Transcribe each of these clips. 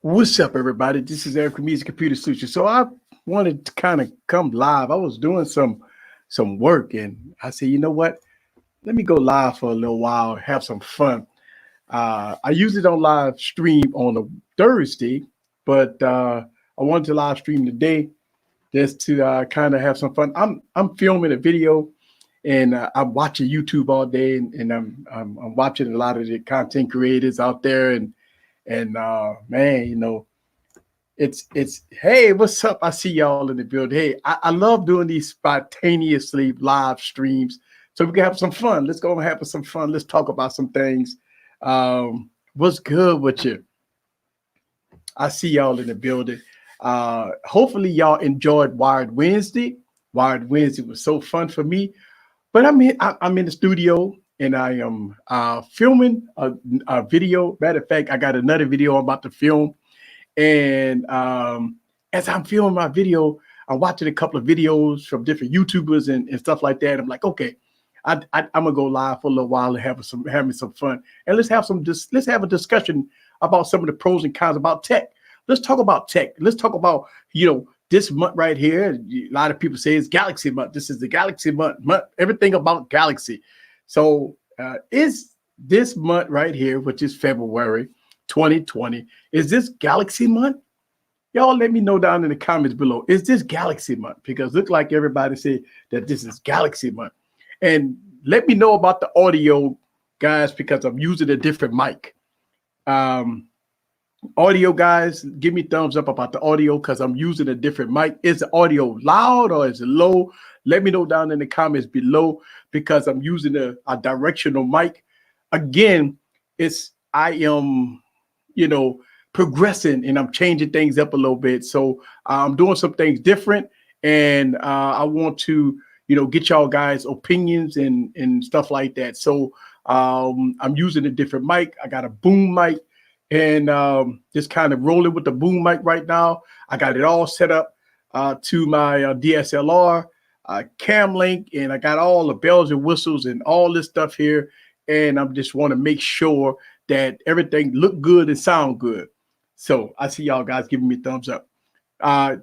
What's up, everybody? This is Eric from Music Computer Solutions. So I wanted to kind of come live. I was doing some work, and I said, you know what? Let me go live for a little while, have some fun. I usually don't live stream on a Thursday, but I wanted to live stream today just to kind of have some fun. I'm filming a video, and I'm watching YouTube all day, and I'm watching a lot of the content creators out there, and man, it's hey, what's up? I see y'all in the building. Hey, I love doing these spontaneously live streams so we can have some fun. Let's go and have some fun. Let's talk about some things. What's good with you? I see y'all in the building. Hopefully y'all enjoyed Wired Wednesday. Wired Wednesday was so fun for me. But I'm in the studio and I am filming a video. Matter of fact, I got another video I'm about to film. And as I'm filming my video, I'm watching a couple of videos from different YouTubers and stuff like that. I'm like, okay, I'm gonna go live for a little while and having some fun. And let's have a discussion about some of the pros and cons about tech. Let's talk about tech. Let's talk about, this month right here. A lot of people say it's Galaxy month. This is the Galaxy month. Everything about Galaxy. So is this month right here, which is February 2020, is this Galaxy month? Y'all let me know down in the comments below. Is this Galaxy month? Because look like everybody say that this is Galaxy month. And let me know about the audio, guys, because I'm using a different mic. Audio guys, give me thumbs up about the audio because I'm using a different mic. Is the audio loud or is it low? Let me know down in the comments below because I'm using a directional mic. Again, I am progressing and I'm changing things up a little bit. So I'm doing some things different, and I want to get y'all guys opinions and stuff like that. So I'm using a different mic. I got a boom mic, and just kind of rolling with the boom mic right now. I got it all set up to my DSLR cam link, and I got all the bells and whistles and all this stuff here. And I just want to make sure that everything look good and sound good. So I see y'all guys giving me thumbs up. I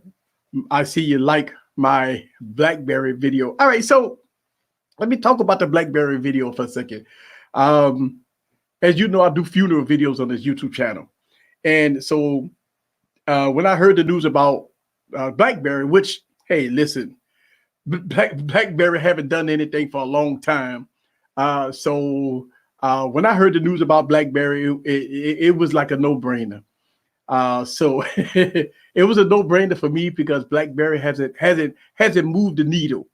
see you like my BlackBerry video. All right, so let me talk about the BlackBerry video for a second. As you know, I do funeral videos on this YouTube channel. And so when I heard the news about BlackBerry, which, hey, listen, BlackBerry haven't done anything for a long time. So when I heard the news about BlackBerry, it was like a no-brainer. So it was a no-brainer for me because BlackBerry hasn't moved the needle.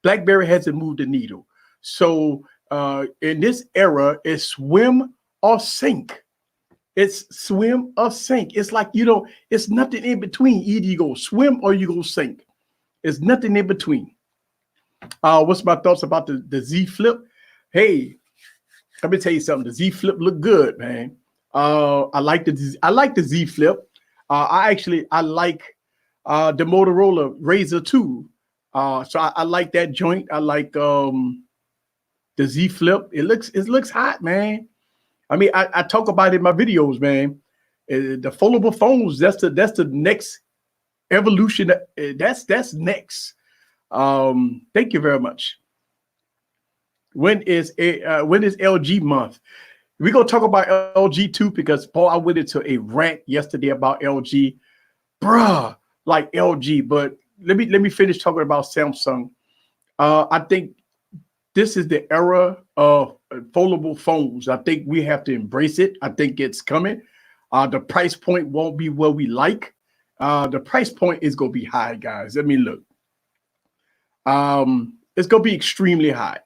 BlackBerry hasn't moved the needle. So in this era, it's swim or sink. It's swim or sink. It's like, it's nothing in between. Either you go swim or you go sink. It's nothing in between. What's my thoughts about the Z Flip? Hey, let me tell you something. The Z Flip look good, man. I like the Z Flip. I like the Motorola Razr 2. So I like that joint. I like the Z Flip. It looks hot, man. I mean, I talk about it in my videos, man. The foldable phones. That's the next evolution. That's next. Thank you very much. When is LG month? We're gonna talk about LG too, because Paul, I went into a rant yesterday about LG, bruh, like LG. But let me finish talking about Samsung. I think this is the era of foldable phones. I think we have to embrace it. I think it's coming. The price point won't be what we like. The price point is gonna be high, guys. Let me look. It's gonna be extremely high.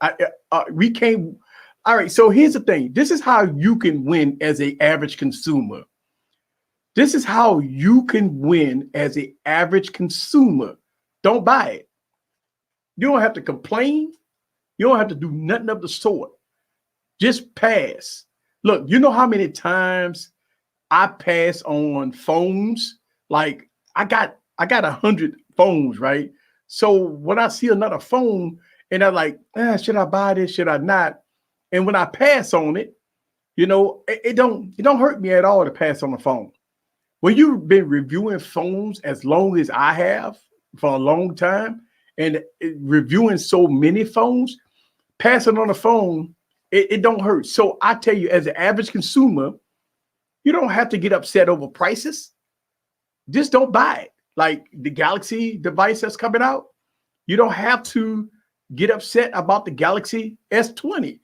We can't. All right. So here's the thing. This is how you can win as an average consumer. This is how you can win as an average consumer. Don't buy it. You don't have to complain. You don't have to do nothing of the sort. Just pass. Look, you know how many times I pass on phones? Like I got 100 phones, right? So when I see another phone and I'm like, should I buy this? Should I not? And when I pass on it, it don't hurt me at all to pass on the phone. when you've been reviewing phones as long as I have for a long time and reviewing so many phones, passing on the phone, it don't hurt. So I tell you, as an average consumer, you don't have to get upset over prices. Just don't buy it. Like the Galaxy device that's coming out, you don't have to get upset about the Galaxy S20.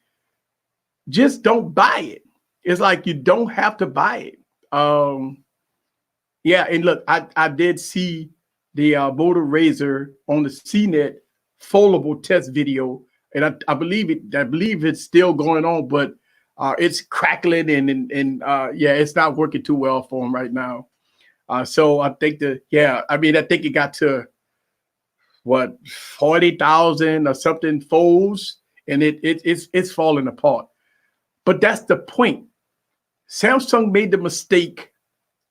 Just don't buy it. It's like you don't have to buy it. Yeah, and look, I did see the Motor Razr on the CNET foldable test video, and I believe it's still going on, but it's crackling and yeah, it's not working too well for them right now. So I think I think it got to what 40,000 or something folds, and it's falling apart. But that's the point. Samsung made the mistake.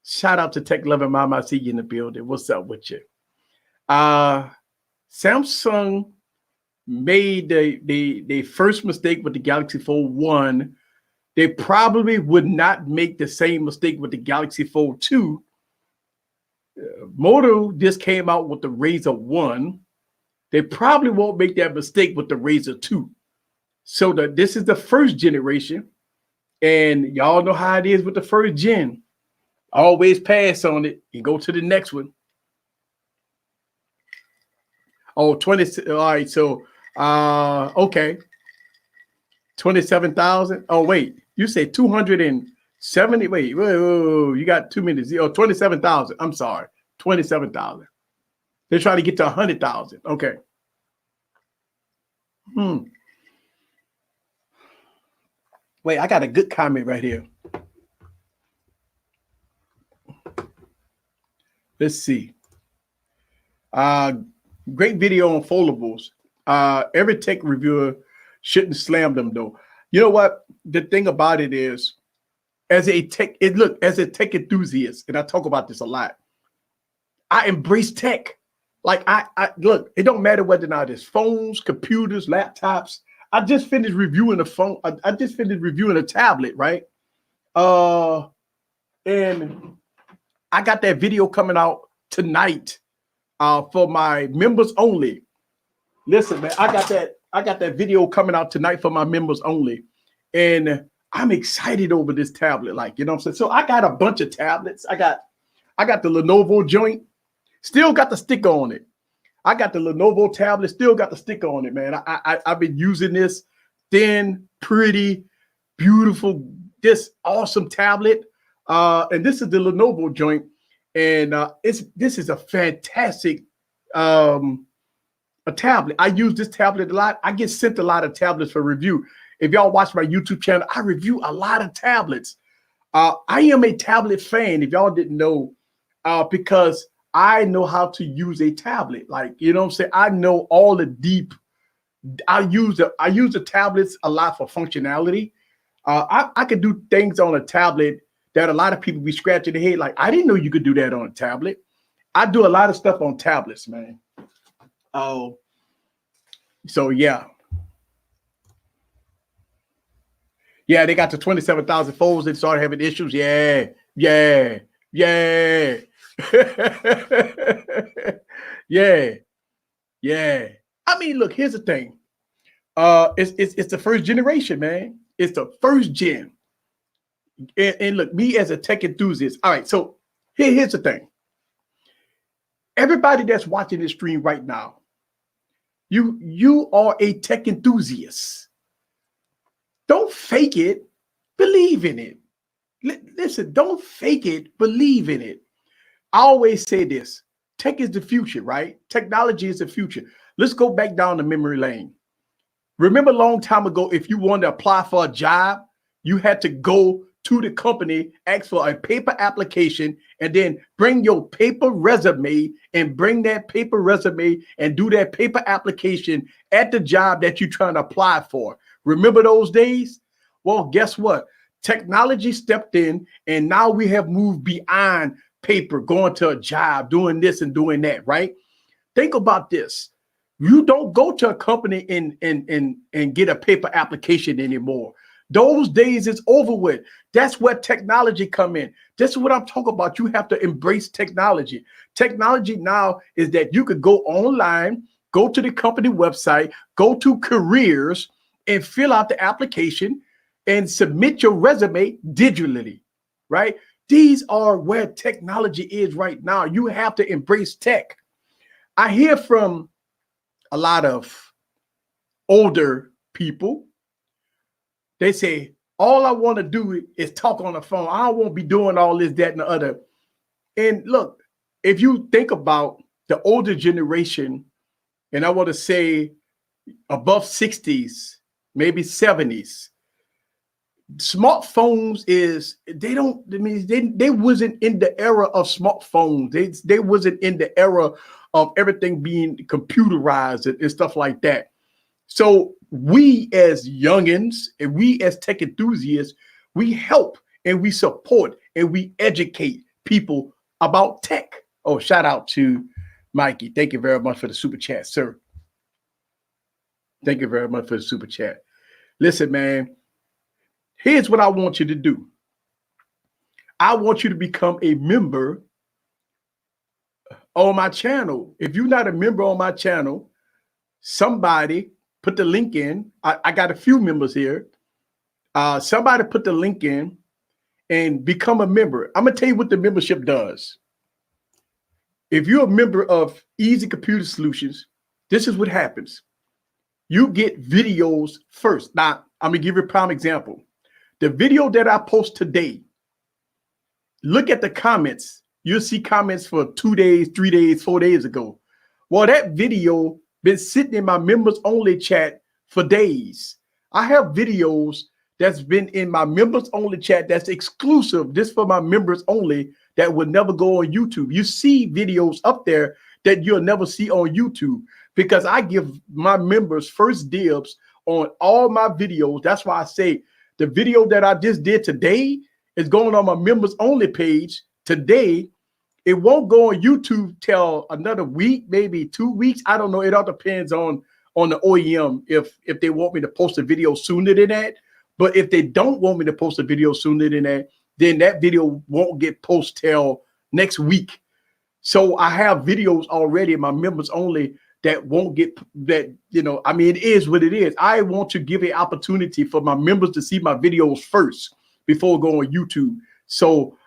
Shout out to Tech Loving Mama. I see you in the building. What's up with you? Samsung made the first mistake with the Galaxy Fold 1. They probably would not make the same mistake with the Galaxy Fold 2. Moto just came out with the Razr 1. They probably won't make that mistake with the Razr 2. So this is the first generation. And y'all know how it is with the first gen. Always pass on it and go to the next one. Oh, 20. All right. So, okay. 27,000. Oh, wait. You said 270. Wait, whoa, you got too many zeros. 27,000. I'm sorry. 27,000. They're trying to get to 100,000. Okay. Wait, I got a good comment right here. Let's see. Great video on foldables. Every tech reviewer shouldn't slam them though. You know what? The thing about it is, as a tech enthusiast, and I talk about this a lot, I embrace tech. Like I look, it don't matter whether or not it's phones, computers, laptops. I just finished reviewing a phone. I just finished reviewing a tablet, right? And I got that video coming out tonight for my members only. Listen, man, I got that video coming out tonight for my members only. And I'm excited over this tablet. Like, you know what I'm saying? So I got a bunch of tablets. I got the Lenovo joint, still got the sticker on it. I got the Lenovo tablet, still got the sticker on it, man. I've been using this thin, pretty, beautiful, this awesome tablet. And this is the Lenovo joint. And this is a fantastic a tablet. I use this tablet a lot. I get sent a lot of tablets for review. If y'all watch my YouTube channel, I review a lot of tablets. I am a tablet fan, if y'all didn't know, because I know how to use a tablet. Like, you know what I'm saying? I know all the deep. I use the tablets a lot for functionality. I could do things on a tablet that a lot of people be scratching their head. Like, I didn't know you could do that on a tablet. I do a lot of stuff on tablets, man. Oh, so yeah. Yeah, they got to 27,000 folds. They started having issues. Yeah. Yeah. Yeah. I mean, look, here's the thing. It's the first generation, man. It's the first gen. And look, me as a tech enthusiast. All right, so here's the thing. Everybody that's watching this stream right now, you are a tech enthusiast. Don't fake it, believe in it. Listen, don't fake it, believe in it. I always say this, tech is the future, right? Technology is the future. Let's go back down the memory lane. Remember a long time ago, if you wanted to apply for a job, you had to go to the company, ask for a paper application, and then bring your paper resume and bring that paper resume and do that paper application at the job that you're trying to apply for. Remember those days? Well, guess what? Technology stepped in, and now we have moved beyond paper, going to a job, doing this and doing that, right? Think about this. You don't go to a company and get a paper application anymore. Those days is over with. That's where technology come in. This is what I'm talking about. You have to embrace technology. Technology now is that you could go online, go to the company website, go to careers, and fill out the application and submit your resume digitally, right? These are where technology is right now. You have to embrace tech. I hear from a lot of older people. They say, all I want to do is talk on the phone. I don't want to be doing all this, that, and the other. And look, if you think about the older generation, and I want to say above 60s, maybe 70s, smartphones they wasn't in the era of smartphones. They wasn't in the era of everything being computerized and stuff like that. So we as youngins and we as tech enthusiasts, we help and we support and we educate people about tech. Oh, shout out to Mikey. Thank you very much for the super chat, sir. Thank you very much for the super chat. Listen, man, here's what I want you to do. I want you to become a member on my channel. If you're not a member on my channel, somebody put the link in. I got a few members here. Somebody put the link in and become a member. I'm going to tell you what the membership does. If you're a member of Easy Computer Solutions, this is what happens. You get videos first. Now, I'm going to give you a prime example. The video that I post today, look at the comments. You'll see comments for 2 days, 3 days, 4 days ago. Well, that video been sitting in my members only chat for days. I have videos that's been in my members only chat that's exclusive, just for my members only, that will never go on YouTube. You see videos up there that you'll never see on YouTube because I give my members first dibs on all my videos. That's why I say the video that I just did today is going on my members only page today. It won't go on YouTube till another week, maybe 2 weeks. I don't know. It all depends on the OEM if they want me to post a video sooner than that. But if they don't want me to post a video sooner than that, then that video won't get posted till next week. So I have videos already in my members only that won't get that, I mean, it is what it is. I want to give an opportunity for my members to see my videos first before going on YouTube. So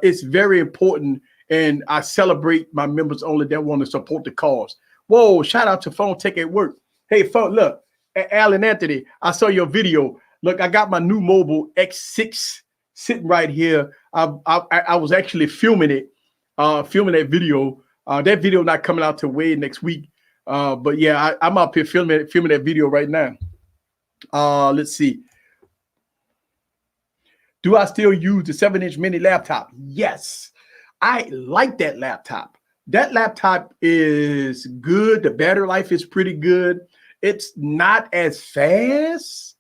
it's very important. And I celebrate my members only that want to support the cause. Whoa, shout out to Phone Tech at Work. Hey, phone, look, Alan Anthony, I saw your video. Look, I got my new mobile X6 sitting right here. I was actually filming it, filming that video. That video not coming out till way next week. But yeah, I'm up here filming that video right now. Let's see. Do I still use the 7-inch mini laptop? Yes. I like that laptop. That laptop is good. The battery life is pretty good. It's not as fast,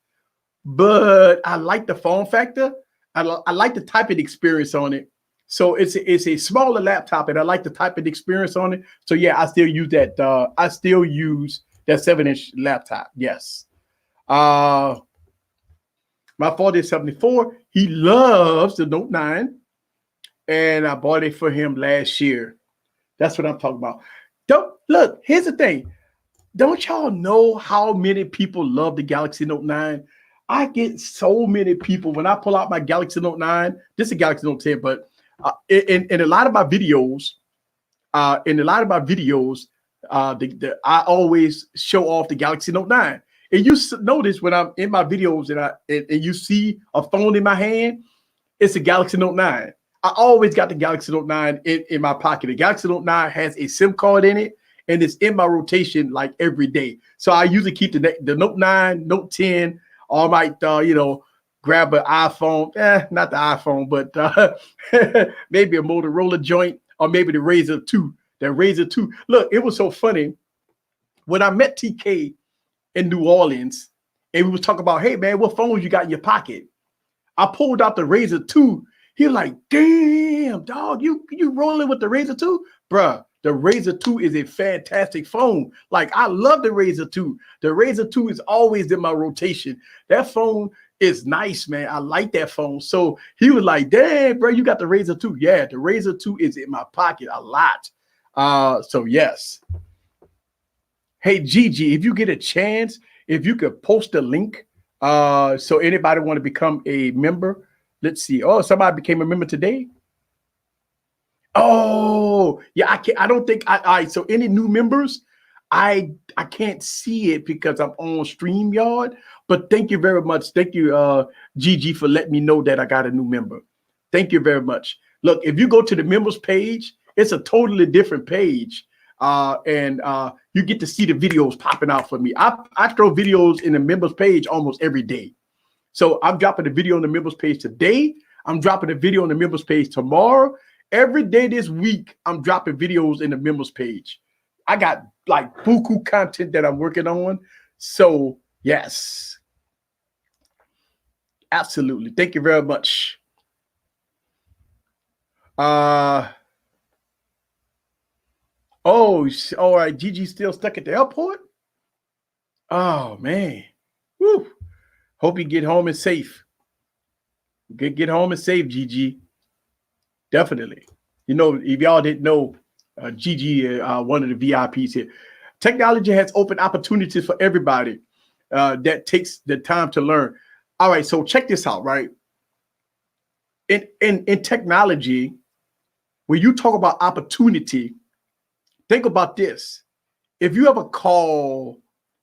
but I like the form factor. I like the typing experience on it. So it's a smaller laptop, and I like the typing experience on it. So yeah, I still use that. I still use that 7-inch laptop. Yes. My father is 74. He loves the Note 9. And I bought it for him last year. That's what I'm talking about. Look, here's the thing. Don't y'all know how many people love the Galaxy Note 9? I get so many people when I pull out my Galaxy Note 9. This is a Galaxy Note 10, but in a lot of my videos, I always show off the Galaxy Note 9. And you notice when I'm in my videos and you see a phone in my hand, it's a Galaxy Note 9. I always got the Galaxy Note 9 in my pocket. The Galaxy Note 9 has a SIM card in it, and it's in my rotation like every day. So I usually keep the Note 9, Note 10, or I might, grab an iPhone. Not the iPhone, but maybe a Motorola joint, or maybe the Razr 2. The Razr 2. Look, it was so funny. When I met TK in New Orleans, and we was talking about, hey, man, what phones you got in your pocket? I pulled out the Razr 2. He was like, damn, dog, you rolling with the Razr 2? Bruh, the Razr 2 is a fantastic phone. Like, I love the Razr 2. The Razr 2 is always in my rotation. That phone is nice, man. I like that phone. So he was like, dang, bro, you got the Razor 2. Yeah, the Razor 2 is in my pocket a lot. So yes. Hey, Gigi, if you get a chance, if you could post a link, so anybody want to become a member. Let's see. Oh, somebody became a member today. Oh, yeah, I don't think so any new members, I can't see it because I'm on StreamYard, but thank you very much. Thank you, Gigi, for letting me know that I got a new member. Thank you very much. Look, if you go to the members page, it's a totally different page. And you get to see the videos popping out for me. I throw videos in the members page almost every day. So I'm dropping a video on the members page today. I'm dropping a video on the members page tomorrow. Every day this week, I'm dropping videos in the members page. I got like buku content that I'm working on. So yes, absolutely. Thank you very much. Oh, all right. Gigi's still stuck at the airport. Oh man. Woo. Hope you get home and safe. Get home and safe, Gigi. Definitely. You know, if y'all didn't know, Gigi, one of the VIPs here. Technology has opened opportunities for everybody that takes the time to learn. All right, so check this out, right? In technology, when you talk about opportunity, think about this. If you have a call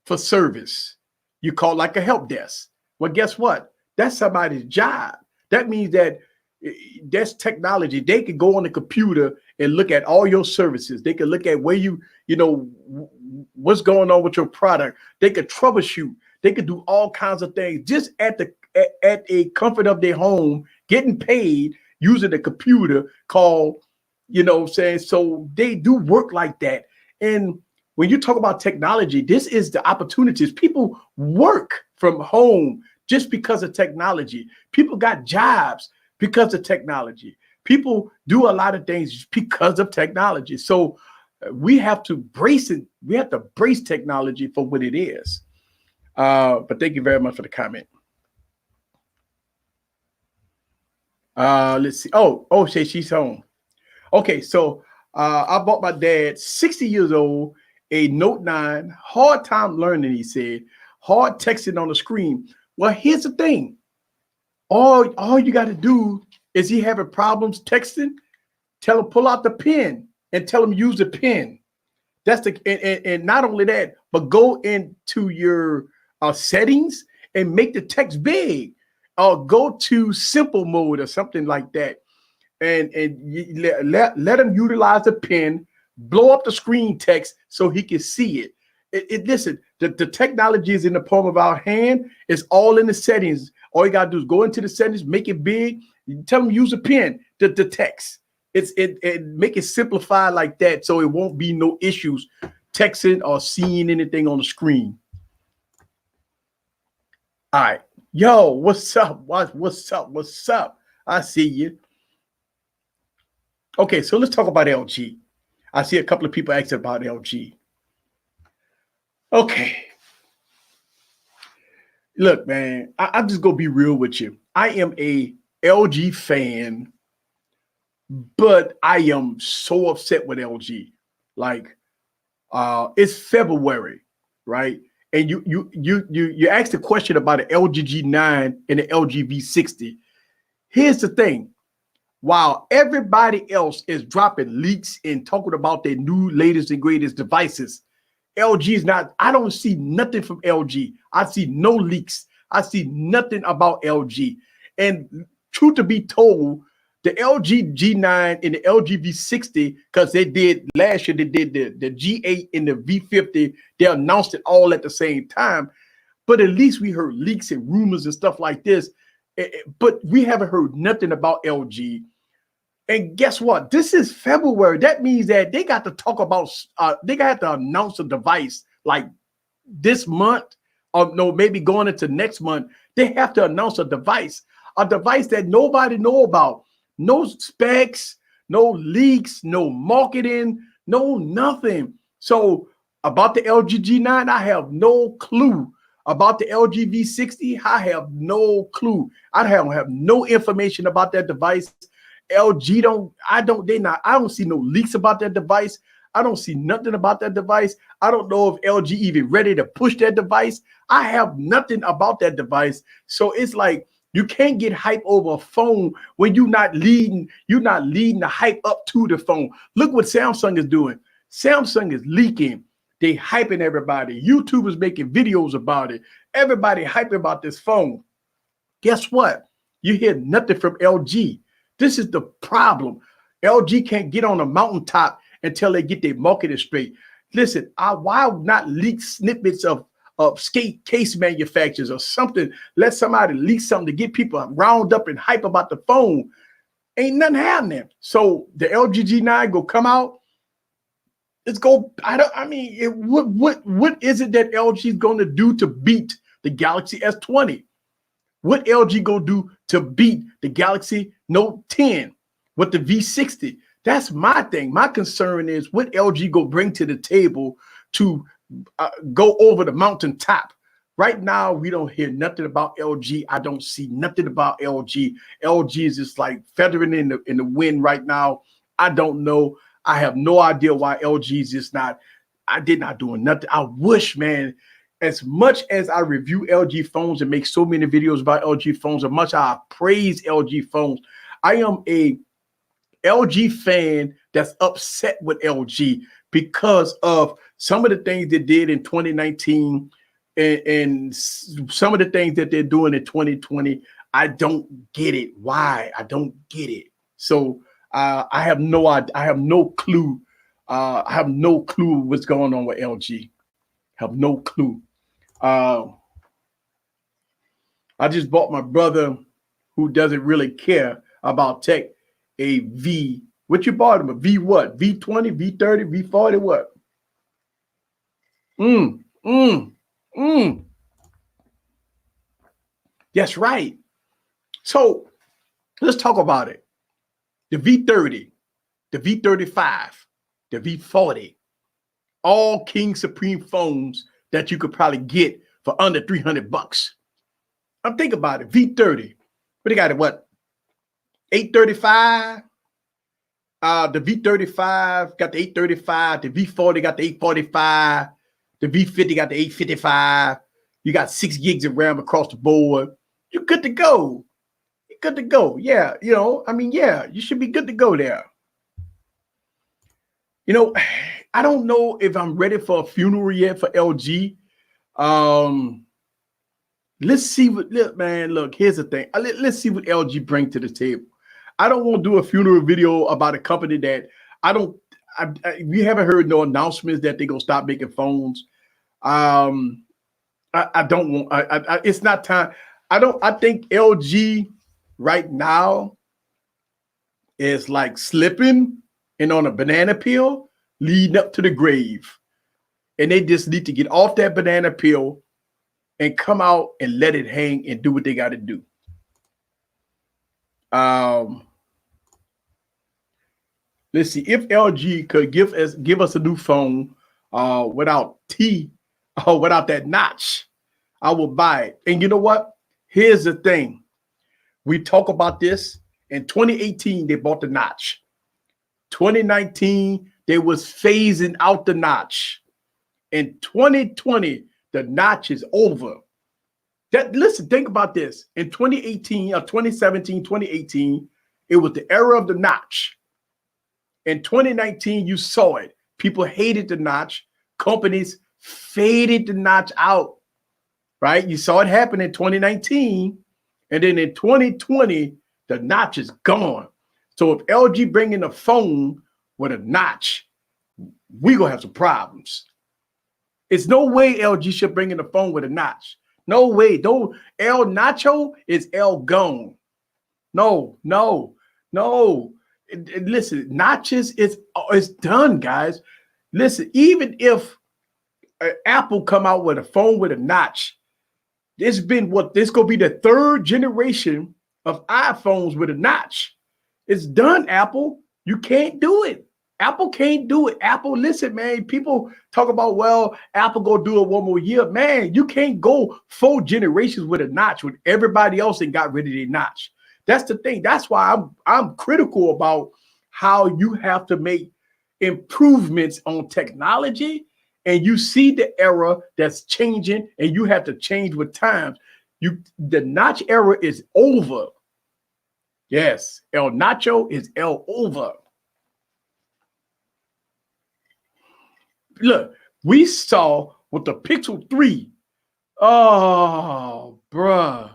for service, you call like a help desk. Well, guess what? That's somebody's job. That means that that's technology. They can go on the computer and look at all your services. They can look at where you know, what's going on with your product. They could troubleshoot. They could do all kinds of things just at a comfort of their home, getting paid using the computer call, you know what I'm saying? So they do work like that. And when you talk about technology, this is the opportunities. People work from home just because of technology. People got jobs because of technology. People do a lot of things because of technology. So we have to brace it. We have to brace technology for what it is. But thank you very much for the comment. Let's see. Oh, she's home. Okay, so I bought my dad, 60 years old, a Note 9, hard time learning, he said, hard texting on the screen. Well, here's the thing. All you got to do is he having problems texting, tell him pull out the pen and tell him use the pen. That's the and not only that, but go into your settings and make the text big. Go to simple mode or something like that, and let him utilize the pen, blow up the screen text so he can see it. Listen, the technology is in the palm of our hand. It's all in the settings. All you gotta do is go into the settings, make it big. Tell them use a pen. The text. It make it simplified like that, so it won't be no issues texting or seeing anything on the screen. All right, yo, what's up? What's up? What's up? I see you. Okay, so let's talk about LG. I see a couple of people asking about LG. Okay. Look, man, I'm just gonna be real with you. I am a LG fan, but I am so upset with LG. Like, it's February, right? And you asked a question about the LG G9 and the LG V60. Here's the thing. While everybody else is dropping leaks and talking about their new latest and greatest devices, LG is not. I don't see nothing from LG. I see no leaks. I see nothing about LG. And truth to be told, the LG G9 and the LG V60, because they did last year, they did the G8 and the V50. They announced it all at the same time. But at least we heard leaks and rumors and stuff like this. But we haven't heard nothing about LG. And guess what? This is February. That means that they got to talk about, they got to announce a device like this month, or no, maybe going into next month. They have to announce a device that nobody know about. No specs, no leaks, no marketing, no nothing. So about the LG G9, I have no clue. about the LG V60, I have no clue. I have no information about that device. LG I don't see no leaks about that device. I don't see nothing about that device. I don't know if LG even ready to push that device. I have nothing about that device. So it's like you can't get hype over a phone when you're not leading the hype up to the phone. Look what Samsung is doing. Samsung is leaking. They hyping everybody. YouTubers making videos about it. Everybody hyping about this phone. Guess what? You hear nothing from LG. This is the problem. LG can't get on a mountaintop until they get their marketing straight. Listen, why not leak snippets of skate case manufacturers or something? Let somebody leak something to get people round up and hype about the phone. Ain't nothing happening. So the LG G9 go come out. What is it that LG is going to do to beat the Galaxy S20? What LG gonna do to beat the Galaxy Note 10 with the V60? That's my thing. My concern is what LG go bring to the table to go over the mountaintop. Right now, we don't hear nothing about LG. I don't see nothing about LG. LG is just like feathering in the wind right now. I don't know. I have no idea why LG is just not. I did not doing nothing. I wish, man. As much as I review LG phones and make so many videos about LG phones, as much as I praise LG phones, I am a LG fan that's upset with LG because of some of the things they did in 2019 and some of the things that they're doing in 2020. I don't get it. Why? I don't get it. So I have no idea. I have no clue. I have no clue what's going on with LG. Have no clue. I just bought my brother, who doesn't really care about tech, a V. What you bought him? A V what? V20, V30, V40, what? That's right. So let's talk about it. The V30, the V35, the V40, all King Supreme phones that you could probably get for under $300. I'm thinking about it. V30. But they got it, what? 835. The V35 got the 835. The V40 got the 845. The V50 got the 855. You got 6 gigs of RAM across the board. You're good to go. You're good to go. Yeah, yeah, you should be good to go there. I don't know if I'm ready for a funeral yet for LG. Let's see what, look, here's the thing. Let's see what LG bring to the table. I don't want to do a funeral video about a company that we haven't heard no announcements that they're going to stop making phones. I don't want, it's not time. I think LG right now is like slipping and on a banana peel leading up to the grave. And they just need to get off that banana peel and come out and let it hang and do what they got to do. Let's see if LG could give us a new phone without that notch. I will buy it. And you know what? Here's the thing. We talk about this in 2018. They bought the notch. 2019 they was phasing out the notch. In 2020 the notch is over. Listen, think about this. In 2018 or 2017, 2018, it was the era of the notch. In 2019, you saw it. People hated the notch. Companies faded the notch out, right? You saw it happen in 2019. And then in 2020, the notch is gone. So if LG bring in a phone with a notch, we're going to have some problems. It's no way LG should bring in a phone with a notch. No way. No, El Nacho is El gone. No. Listen, notches is done, guys. Listen, even if Apple come out with a phone with a notch, this gonna be the 3rd generation of iPhones with a notch. It's done, Apple. You can't do it. Apple can't do it. Apple, listen, man, people talk about, well, Apple go do it one more year. Man, you can't go 4 generations with a notch when everybody else ain't got rid of their notch. That's the thing. That's why I'm critical about how you have to make improvements on technology, and you see the era that's changing, and you have to change with times. The notch era is over. Yes, El Nacho is El over. Look, we saw with the Pixel 3. Oh, bruh.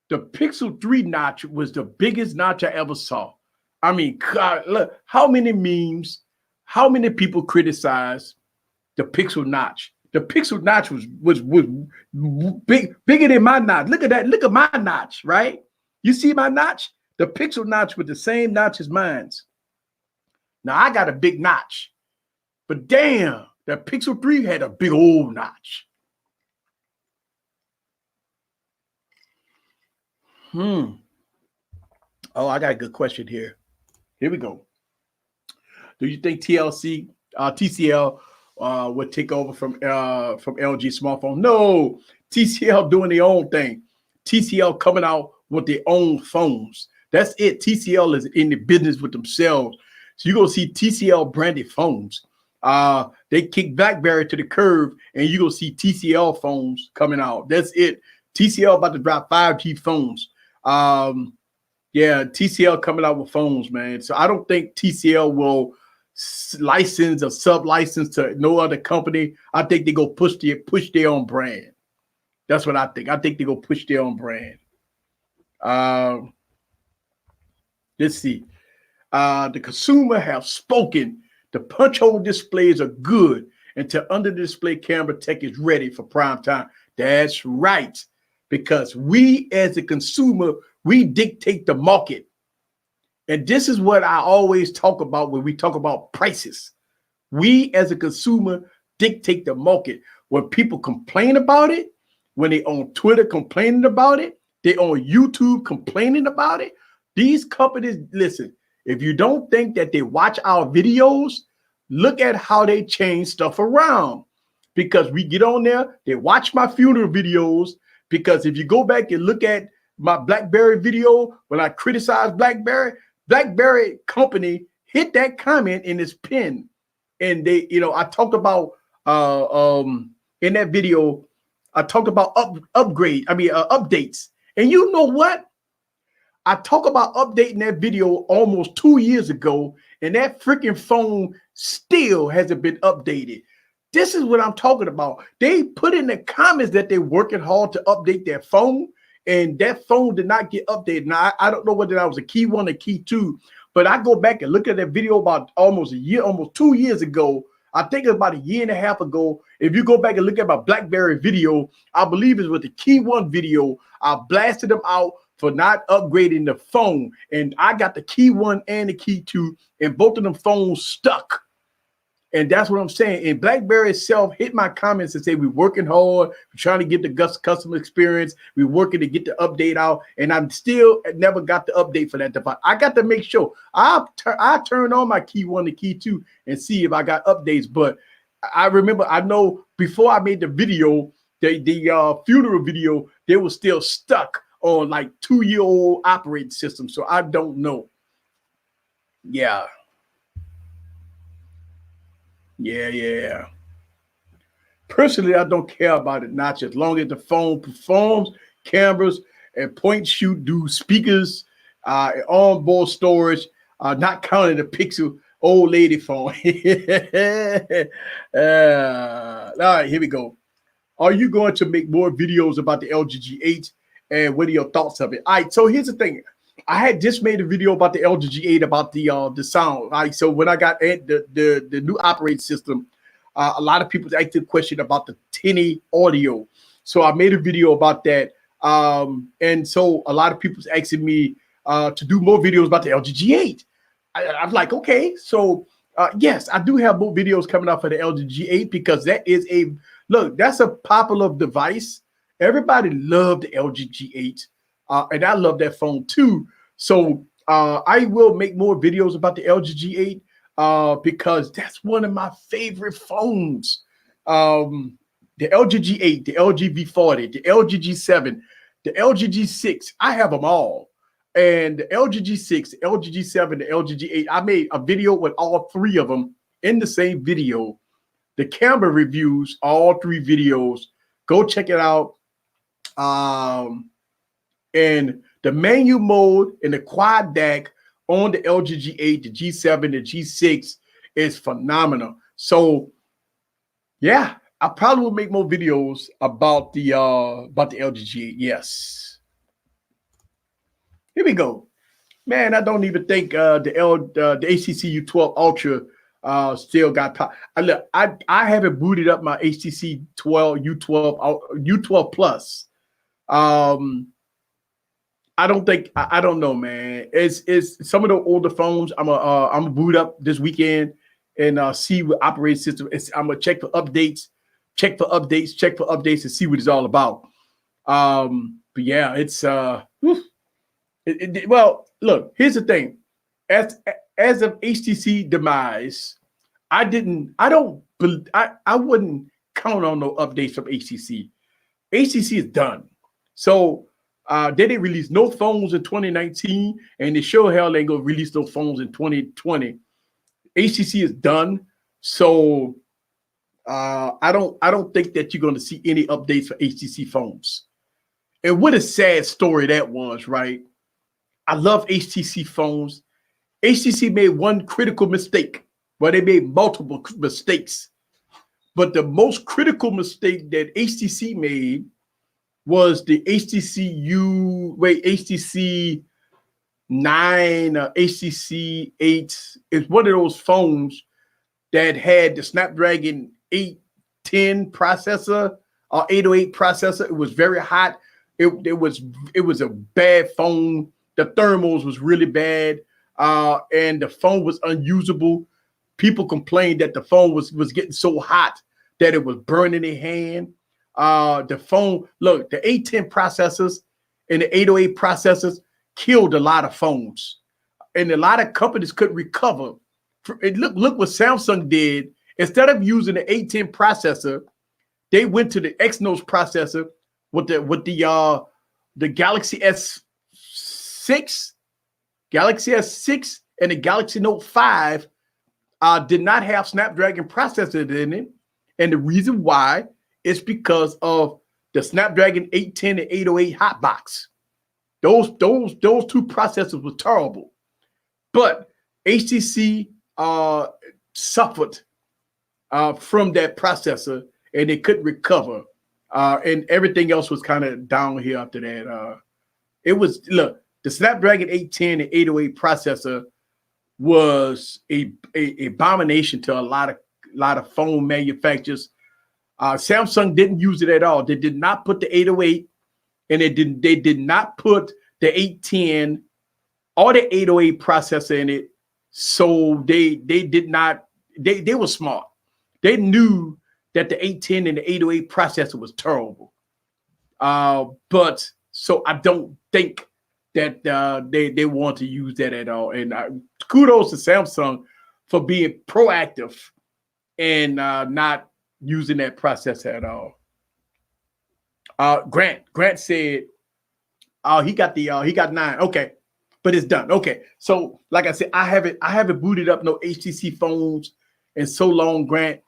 The Pixel 3 notch was the biggest notch I ever saw. I mean, God, look, how many memes, how many people criticize the Pixel notch? The Pixel notch was bigger than my notch. Look at that. Look at my notch, right? You see my notch? The Pixel notch with the same notch as mine's. Now, I got a big notch. But damn, that Pixel 3 had a big old notch. Oh, I got a good question here. Here we go. Do you think TCL would take over from LG smartphone? No, TCL doing their own thing. TCL coming out with their own phones. That's it. TCL is in the business with themselves. So you're going to see TCL branded phones. They kick BlackBerry to the curb, and you're going to see TCL phones coming out. That's it. TCL about to drop 5G phones. Yeah, TCL coming out with phones, man. So I don't think TCL will license or sub-license to no other company. I think they go push their own brand. That's what I think. I think they go push their own brand. Let's see. The consumer have spoken. The punch hole displays are good until under display camera tech is ready for prime time. That's right. Because we as a consumer, we dictate the market. And this is what I always talk about when we talk about prices. We as a consumer dictate the market. When people complain about it, when they on Twitter complaining about it, they on YouTube complaining about it. These companies, listen, if you don't think that they watch our videos, look at how they change stuff around. Because we get on there, they watch my funeral videos. Because if you go back and look at my BlackBerry video, when I criticized BlackBerry company hit that comment in his pin. And they, I talked about in that video, I talked about updates. And you know what? I talk about updating that video almost 2 years ago, and that freaking phone still hasn't been updated. This is what I'm talking about. They put in the comments that they're working hard to update their phone, and that phone did not get updated. Now, I don't know whether that was a key 1 or key 2, but I go back and look at that video about almost 2 years ago. I think it's about 1.5 years ago. If you go back and look at my BlackBerry video, I believe it's with the key 1 video. I blasted them out for not upgrading the phone, and I got the key 1 and the key 2, and both of them phones stuck. And that's what I'm saying. And BlackBerry itself hit my comments and say, we're working hard. We're trying to get the customer experience. We're working to get the update out. And I'm still never got the update for that device. I got to make sure I turn on my key 1 and key 2 and see if I got updates. But I remember, I know before I made the video, the funeral video, they were still stuck on like 2-year-old operating system. So I don't know. Yeah. Yeah. Personally, I don't care about it notch as long as the phone performs, cameras, and point shoot, do speakers, onboard storage, not counting the Pixel old lady phone. All right, here we go. Are you going to make more videos about the LG G8, and what are your thoughts of it? All right, so here's the thing. I had just made a video about the LG G8 about the sound. All right, so when I got the new operating system, a lot of people asked the question about the tinny audio. So I made a video about that. And so a lot of people's asking me to do more videos about the LG G8. I'm like, okay, so yes, I do have more videos coming out for the LG G8 because that is that's a popular device. Everybody loved the LG G8. And I love that phone too. So I will make more videos about the LG G8. because that's one of my favorite phones. The LG G8, the LG V40, the LG G7, the LG G6. I have them all. And the LG G6, the LG G7, the LG G8. I made a video with all three of them in the same video. The camera reviews, all three videos. Go check it out. And the menu mode and the quad DAC on the LG G8, the G7, the G6 is phenomenal. So yeah, I probably will make more videos about the LG G8. Yes. Here we go. Man, I don't even think the HTC U12 Ultra still got power. Look, I haven't booted up my HTC U12 Plus. I don't think I don't know, man. It's some of the older phones. I'm gonna boot up this weekend and see what operating system. I'm gonna check for updates, and see what it's all about. But yeah, it's well, look, here's the thing. As of HTC demise, I wouldn't count on no updates from HTC. HTC is done. So they didn't release no phones in 2019, and they sure hell ain't gonna release those phones in 2020. HTC is done. So I don't think that you're gonna see any updates for HTC phones. And what a sad story that was, right? I love HTC phones. HTC made one critical mistake. Well, they made multiple mistakes. But the most critical mistake that HTC made was the HTC 9 or HTC 8. It's one of those phones that had the Snapdragon 810 processor or 808 processor. It was very hot. It was a bad phone. The thermals was really bad, and the phone was unusable. People complained that the phone was getting so hot that it was burning their hand. The phone, look, the 810 processors and the 808 processors killed a lot of phones, and a lot of companies couldn't recover. Look what Samsung did. Instead of using the 810 processor, they went to the Exynos processor with the Galaxy S6, and the Galaxy Note 5 did not have Snapdragon processor in it. And the reason why is because of the Snapdragon 810 and 808 hotbox. Those two processors were terrible. But HTC suffered from that processor, and they couldn't recover. And everything else was kind of downhill after that. It was, look, the Snapdragon 810 and 808 processor was a abomination to a lot of phone manufacturers. Samsung didn't use it at all. They did not put the 808, and they did not put the 810 or the 808 processor in it. So they did not. They were smart. They knew that the 810 and the 808 processor was terrible. But so I don't think that they want to use that at all. And kudos to Samsung for being proactive and not using that processor at all. Grant said he got 9. Okay, but it's done. Okay, so like I said, I haven't booted up no HTC phones in so long, Grant,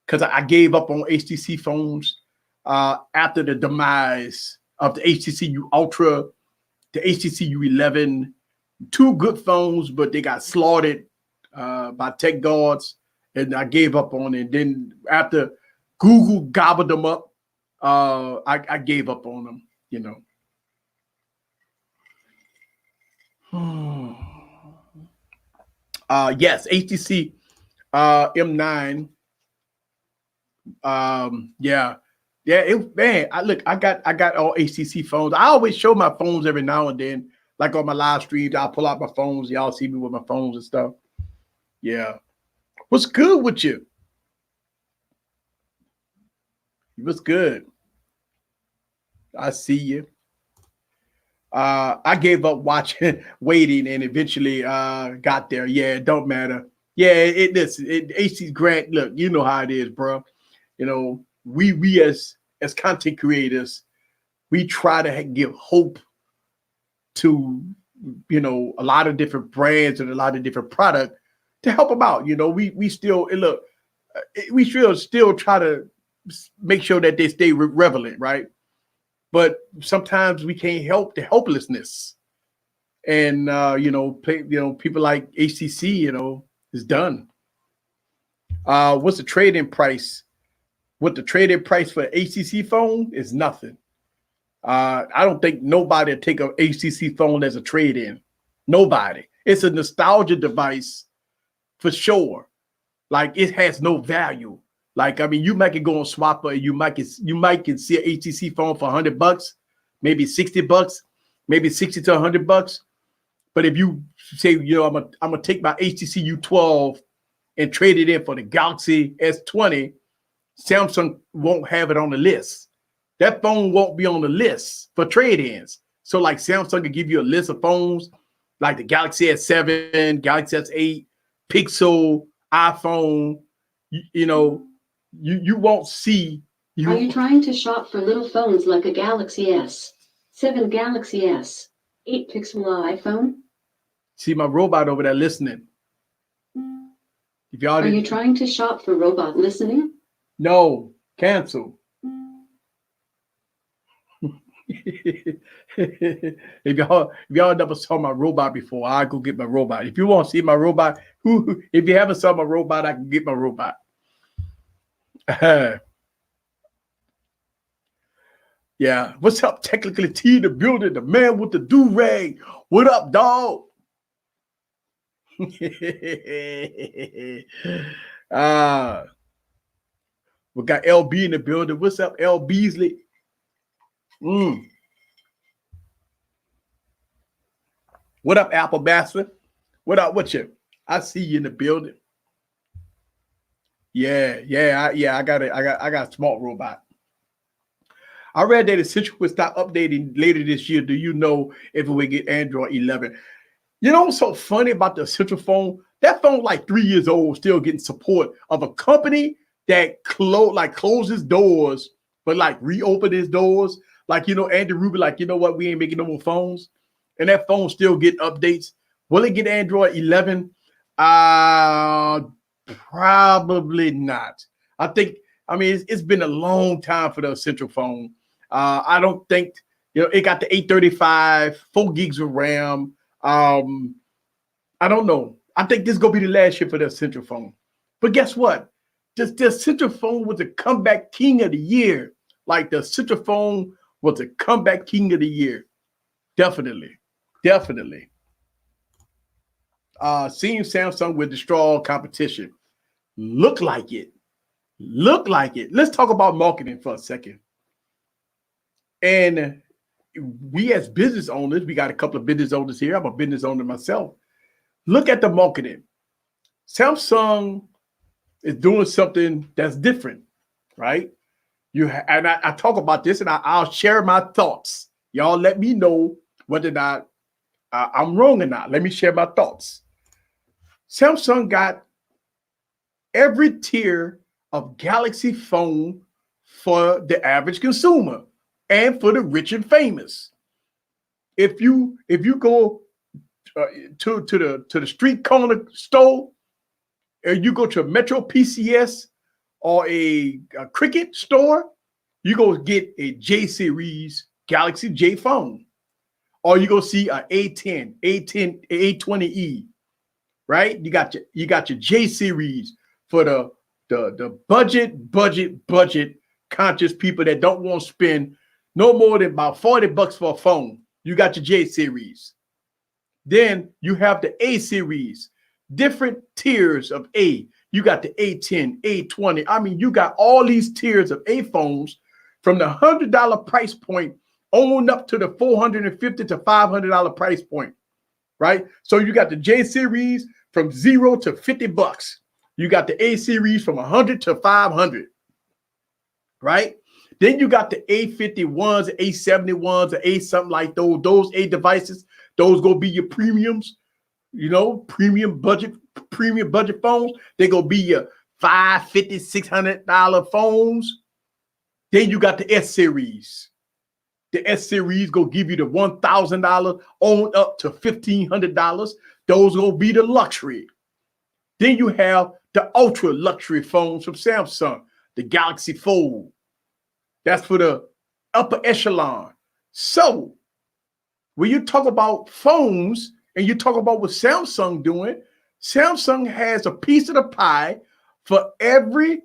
because I gave up on HTC phones after the demise of the HTC U Ultra, the HTC U11, two good phones, but they got slaughtered by tech gods, and I gave up on it. Then after Google gobbled them up, I gave up on them, you know. Yes, HTC M9. Man, I got all HTC phones. I always show my phones every now and then, like on my live streams. I'll pull out my phones. Y'all see me with my phones and stuff. Yeah. What's good with you? What's good? I see you. I gave up watching, waiting, and eventually got there. Yeah, it don't matter. Yeah, AC Grant, look, you know how it is, bro. You know, we as content creators, we try to give hope to, you know, a lot of different brands and a lot of different product to help them out. You know, we still look, we should still try to make sure that they stay relevant, right? But sometimes we can't help the helplessness. And you know, people like HTC, you know, is done. What's the trade-in price? What the trade-in price for HTC phone is nothing. I don't think nobody will take a HTC phone as a trade-in. Nobody. It's a nostalgia device for sure. Like it has no value. Like, I mean, you might can go on Swapper and you might can see an HTC phone for $100, maybe $60, maybe 60 to $100. But if you say, you know, I'm gonna take my HTC U12 and trade it in for the Galaxy S20, Samsung won't have it on the list. That phone won't be on the list for trade-ins. So like Samsung can give you a list of phones like the Galaxy S7, Galaxy S8, Pixel, iPhone. You know, you won't see. Are you trying to shop for little phones like a Galaxy S7, Galaxy S8 Pixel iPhone? See my robot over there listening. If y'all Are you trying to shop for robot listening? No, cancel. if y'all never saw my robot before, I'll go get my robot. If you want to see my robot, if you haven't saw my robot, I can get my robot. Yeah. What's up, Technically T, the building, the man with the do-rag. What up, dog? We got LB in the building. What's up, L Beasley? What up, Apple Bastard? What up? What you? I see you in the building. Yeah. I got it. I got a smart robot. I read that Essential will stop updating later this year. Do you know if it will get Android 11? You know what's so funny about the Essential phone? That phone like 3 years old, still getting support of a company that closes doors, but like reopen his doors. Like, you know, Andy Rubin, like, you know what? We ain't making no more phones. And that phone still get updates. Will it get Android 11? Probably not. I mean, it's been a long time for the Essential phone. I don't think, you know, it got the 835, 4 gigs of RAM. I don't know. I think this is going to be the last year for the Essential phone. But guess what? The Essential phone was the comeback king of the year. Like the Essential phone was the comeback king of the year. Definitely. Seeing Samsung will destroy all competition. Look like it. Let's talk about marketing for a second. And we as business owners, we got a couple of business owners here. I'm a business owner myself. Look at the marketing. Samsung is doing something that's different, right? I talk about this and I'll share my thoughts. Y'all let me know whether or not I'm wrong or not. Let me share my thoughts. Samsung got every tier of Galaxy phone for the average consumer and for the rich and famous. If you go to the street corner store, or you go to a Metro PCS or a Cricket store, you go get a J series Galaxy J phone, or you go see a A10, A20e, right? You got your J series for the budget conscious people that don't want to spend no more than about $40 for a phone. You got your J series. Then you have the A series, different tiers of A. You got the A10, A20. I mean, you got all these tiers of A phones from the $100 price point on up to the $450 to $500 price point, right? So you got the J series from $0 to $50. You got the A series from $100 to $500, right? Then you got the A51s, the A71s, the A something like those A devices. Those gonna be your premiums. you know, premium budget phones. They gonna be your $550, $600 phones. Then you got the S series. The S series gonna give you the $1,000 on up to $1,500. Those gonna be the luxury. Then you have the ultra luxury phones from Samsung, the Galaxy Fold. That's for the upper echelon. So when you talk about phones and you talk about what Samsung doing, Samsung has a piece of the pie for every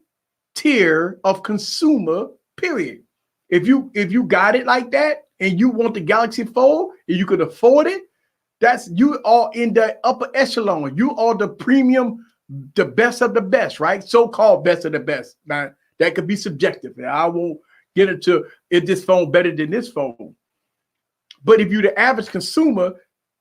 tier of consumer, period. If you got it like that and you want the Galaxy Fold and you could afford it, that's you are in the upper echelon. You are the premium, the best of the best, right? So-called best of the best. Now that could be subjective. I won't get into is this phone better than this phone. But if you're the average consumer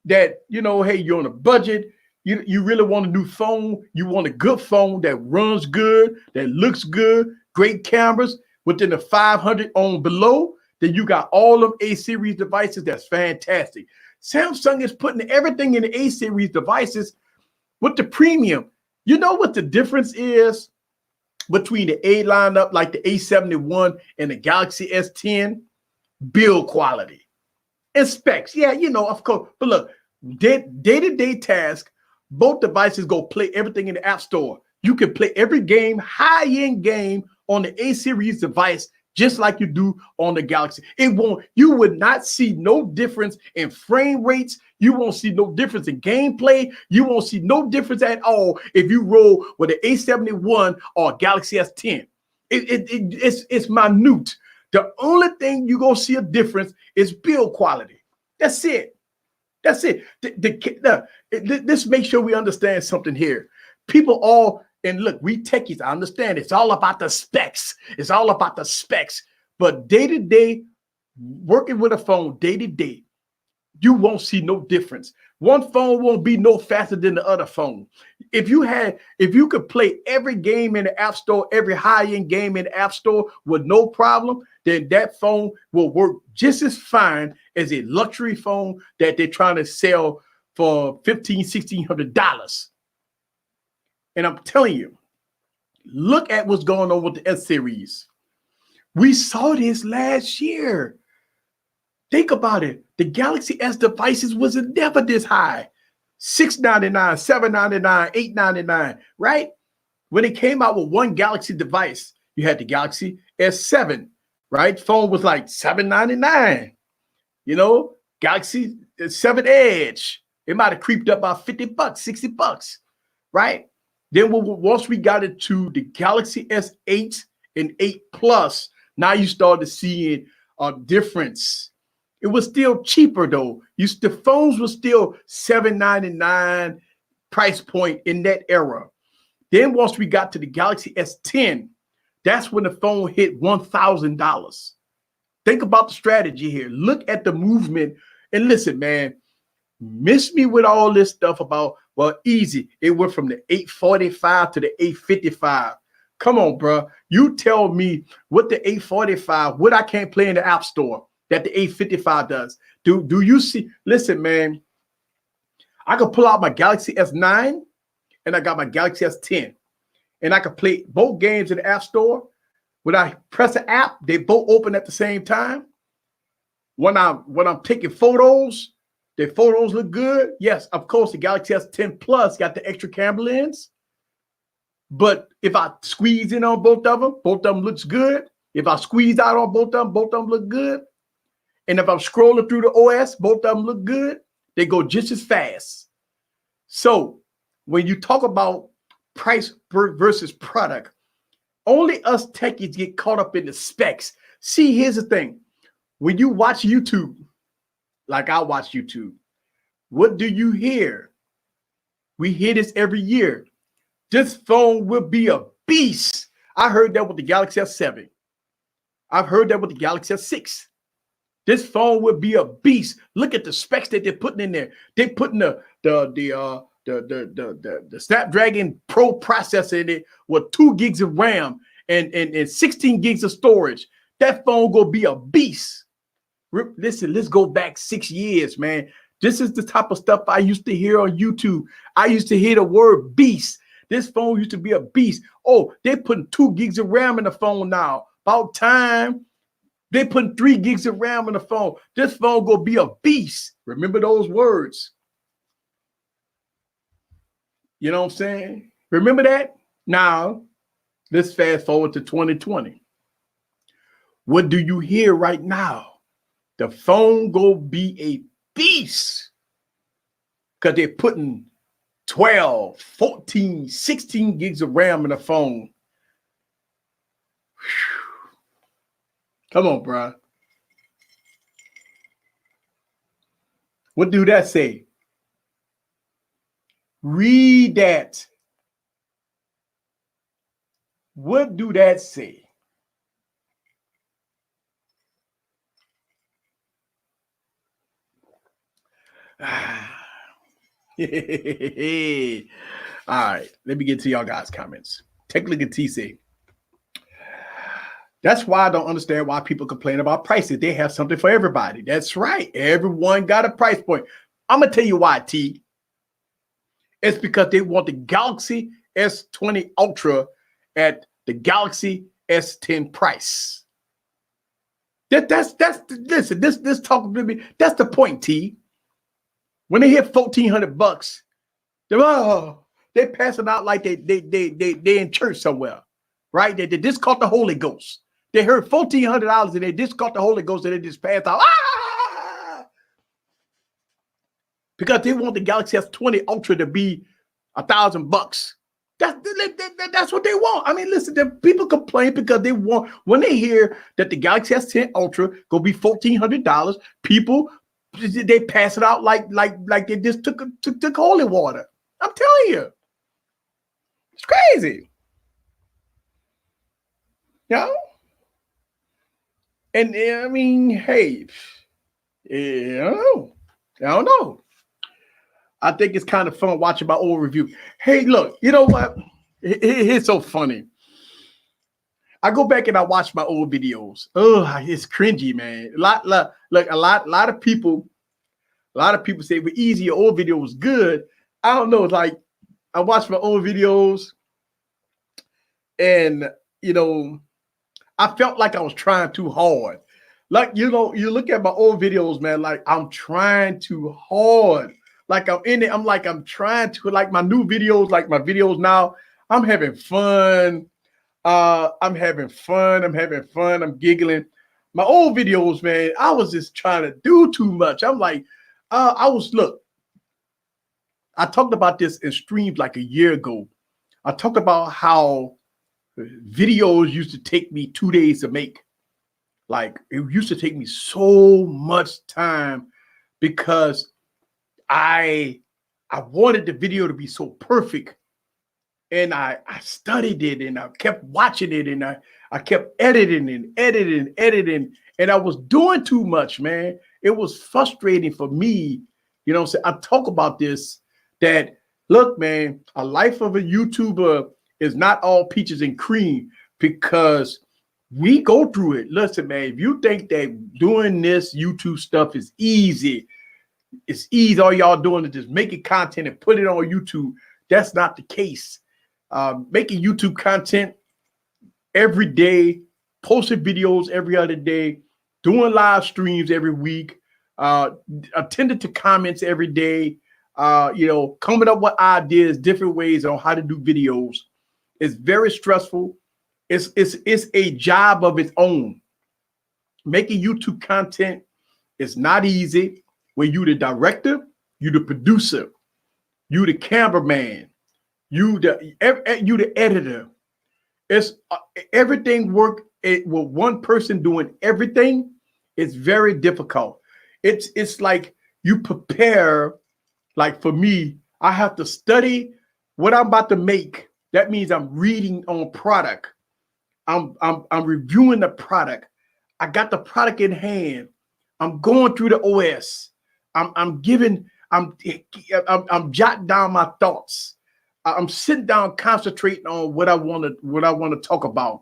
that, you know, hey, you're on a budget, you really want a new phone, you want a good phone that runs good, that looks good, great cameras, within the 500 on below, then you got all them A-series devices. That's fantastic. Samsung is putting everything in the A-series devices with the premium. You know what the difference is between the A lineup, like the A71 and the Galaxy S10? Build quality and specs. Yeah, you know, of course. But look, day-to-day task, both devices go play everything in the App Store. You can play every game, high-end game, on the A-series device, just like you do on the Galaxy. You would not see no difference in frame rates. You won't see no difference in gameplay. You won't see no difference at all if you roll with an A71 or a Galaxy S10. It's minute. The only thing you're going to see a difference is build quality. That's it. That's it. Let's make sure we understand something here. People all, and look, we techies, I understand it's all about the specs. It's all about the specs. But day-to-day, working with a phone day-to-day, you won't see no difference. One phone won't be no faster than the other phone. If you could play every game in the App Store, every high-end game in the App Store with no problem, then that phone will work just as fine as a luxury phone that they're trying to sell for $1,500, $1,600. And I'm telling you, look at what's going on with the S series. We saw this last year. Think about it. The Galaxy S devices was never this high. $699, $799, $899, right? When it came out with one Galaxy device, you had the Galaxy S7, right? Phone was like $799. You know, Galaxy 7 Edge. It might have creeped up about $50, $60, right? Then once we got it to the Galaxy S8 and 8 Plus, now you started seeing a difference. It was still cheaper though. The phones were still $799 price point in that era. Then once we got to the Galaxy S10, that's when the phone hit $1,000. Think about the strategy here. Look at the movement. And listen, man, miss me with all this stuff about, well, easy. It went from the 845 to the 855. Come on, bro. You tell me what the 845, what I can't play in the App Store that the 855 does. Do you see? Listen, man, I could pull out my Galaxy S9 and I got my Galaxy S10. And I could play both games in the App Store. When I press an app, they both open at the same time. When I'm taking photos, the photos look good. Yes, of course, the Galaxy S10 Plus got the extra camera lens. But if I squeeze in on both of them looks good. If I squeeze out on both of them look good. And if I'm scrolling through the OS, both of them look good. They go just as fast. So when you talk about price versus product, only us techies get caught up in the specs. See, here's the thing. When you watch YouTube, like I watch YouTube, what do you hear? We hear this every year. This phone will be a beast. I heard that with the Galaxy S7. I've heard that with the Galaxy S6. This phone will be a beast. Look at the specs that they're putting in there. They're putting the Snapdragon Pro processor in it with 2 gigs of RAM and 16 gigs of storage. That phone gonna be a beast. Listen, let's go back 6 years, man. This is the type of stuff I used to hear on YouTube. I used to hear the word beast. This phone used to be a beast. Oh, they're putting 2 gigs of RAM in the phone now. About time. They putting 3 gigs of RAM in the phone. This phone gonna be a beast. Remember those words. You know what I'm saying? Remember that? Now, let's fast forward to 2020. What do you hear right now? The phone gonna be a beast. Because they're putting 12, 14, 16 gigs of RAM in the phone. Whew. Come on, bro. What do that say? Read that. What do that say? All right, let me get to y'all guys' comments. Take a look at TC. That's why I don't understand why people complain about prices. They have something for everybody. That's right. Everyone got a price point. I'm going to tell you why, T. It's because they want the Galaxy S20 Ultra at the Galaxy S10 price. Listen, this talk with me. That's the point, T. When they hit $1,400, they pass it out like they in church somewhere, right? They just caught the Holy Ghost. They heard $1,400 and they just caught the Holy Ghost and they just passed out. Because they want the Galaxy S20 Ultra to be $1,000. That's what they want. I mean, listen, the people complain because they want, when they hear that the Galaxy S10 Ultra gonna be $1,400, people, they pass it out like they just took holy water. I'm telling you, it's crazy. You know? And I mean, hey, I don't know. I think it's kind of fun watching my old review. Hey, look, you know what? It's so funny. I go back and I watch my old videos. Oh, it's cringy, man. A lot of people say, well, easy, your old video was good. I don't know. Like, I watch my old videos and, you know, I felt like I was trying too hard. Like, you know, you look at my old videos, man, like I'm trying too hard. Like I'm in it. I'm trying to, like my new videos, like my videos now, I'm having fun. I'm having fun. I'm giggling. My old videos, man, I was just trying to do too much. I'm like, look, I talked about this in streams like a year ago. I talked about how videos used to take me 2 days to make. Like it used to take me so much time because I wanted the video to be so perfect. And I studied it and I kept watching it and I kept editing. And I was doing too much, man. It was frustrating for me. You know, so I talk about this, that look, man, a life of a YouTuber is not all peaches and cream because we go through it. Listen, man, if you think that doing this YouTube stuff is easy, it's easy. All y'all doing is just making content and put it on YouTube. That's not the case. Making YouTube content every day, posting videos every other day, doing live streams every week, attending to comments every day, you know, coming up with ideas, different ways on how to do videos. It's very stressful. It's a job of its own. Making YouTube content is not easy. When you the director, you the producer, you the cameraman, you the editor. It's everything work with one person doing everything. It's very difficult. It's like you prepare. Like for me, I have to study what I'm about to make. That means I'm reading on product. I'm reviewing the product. I got the product in hand. I'm going through the OS. I'm jotting down my thoughts. I'm sitting down, concentrating on what I want to talk about.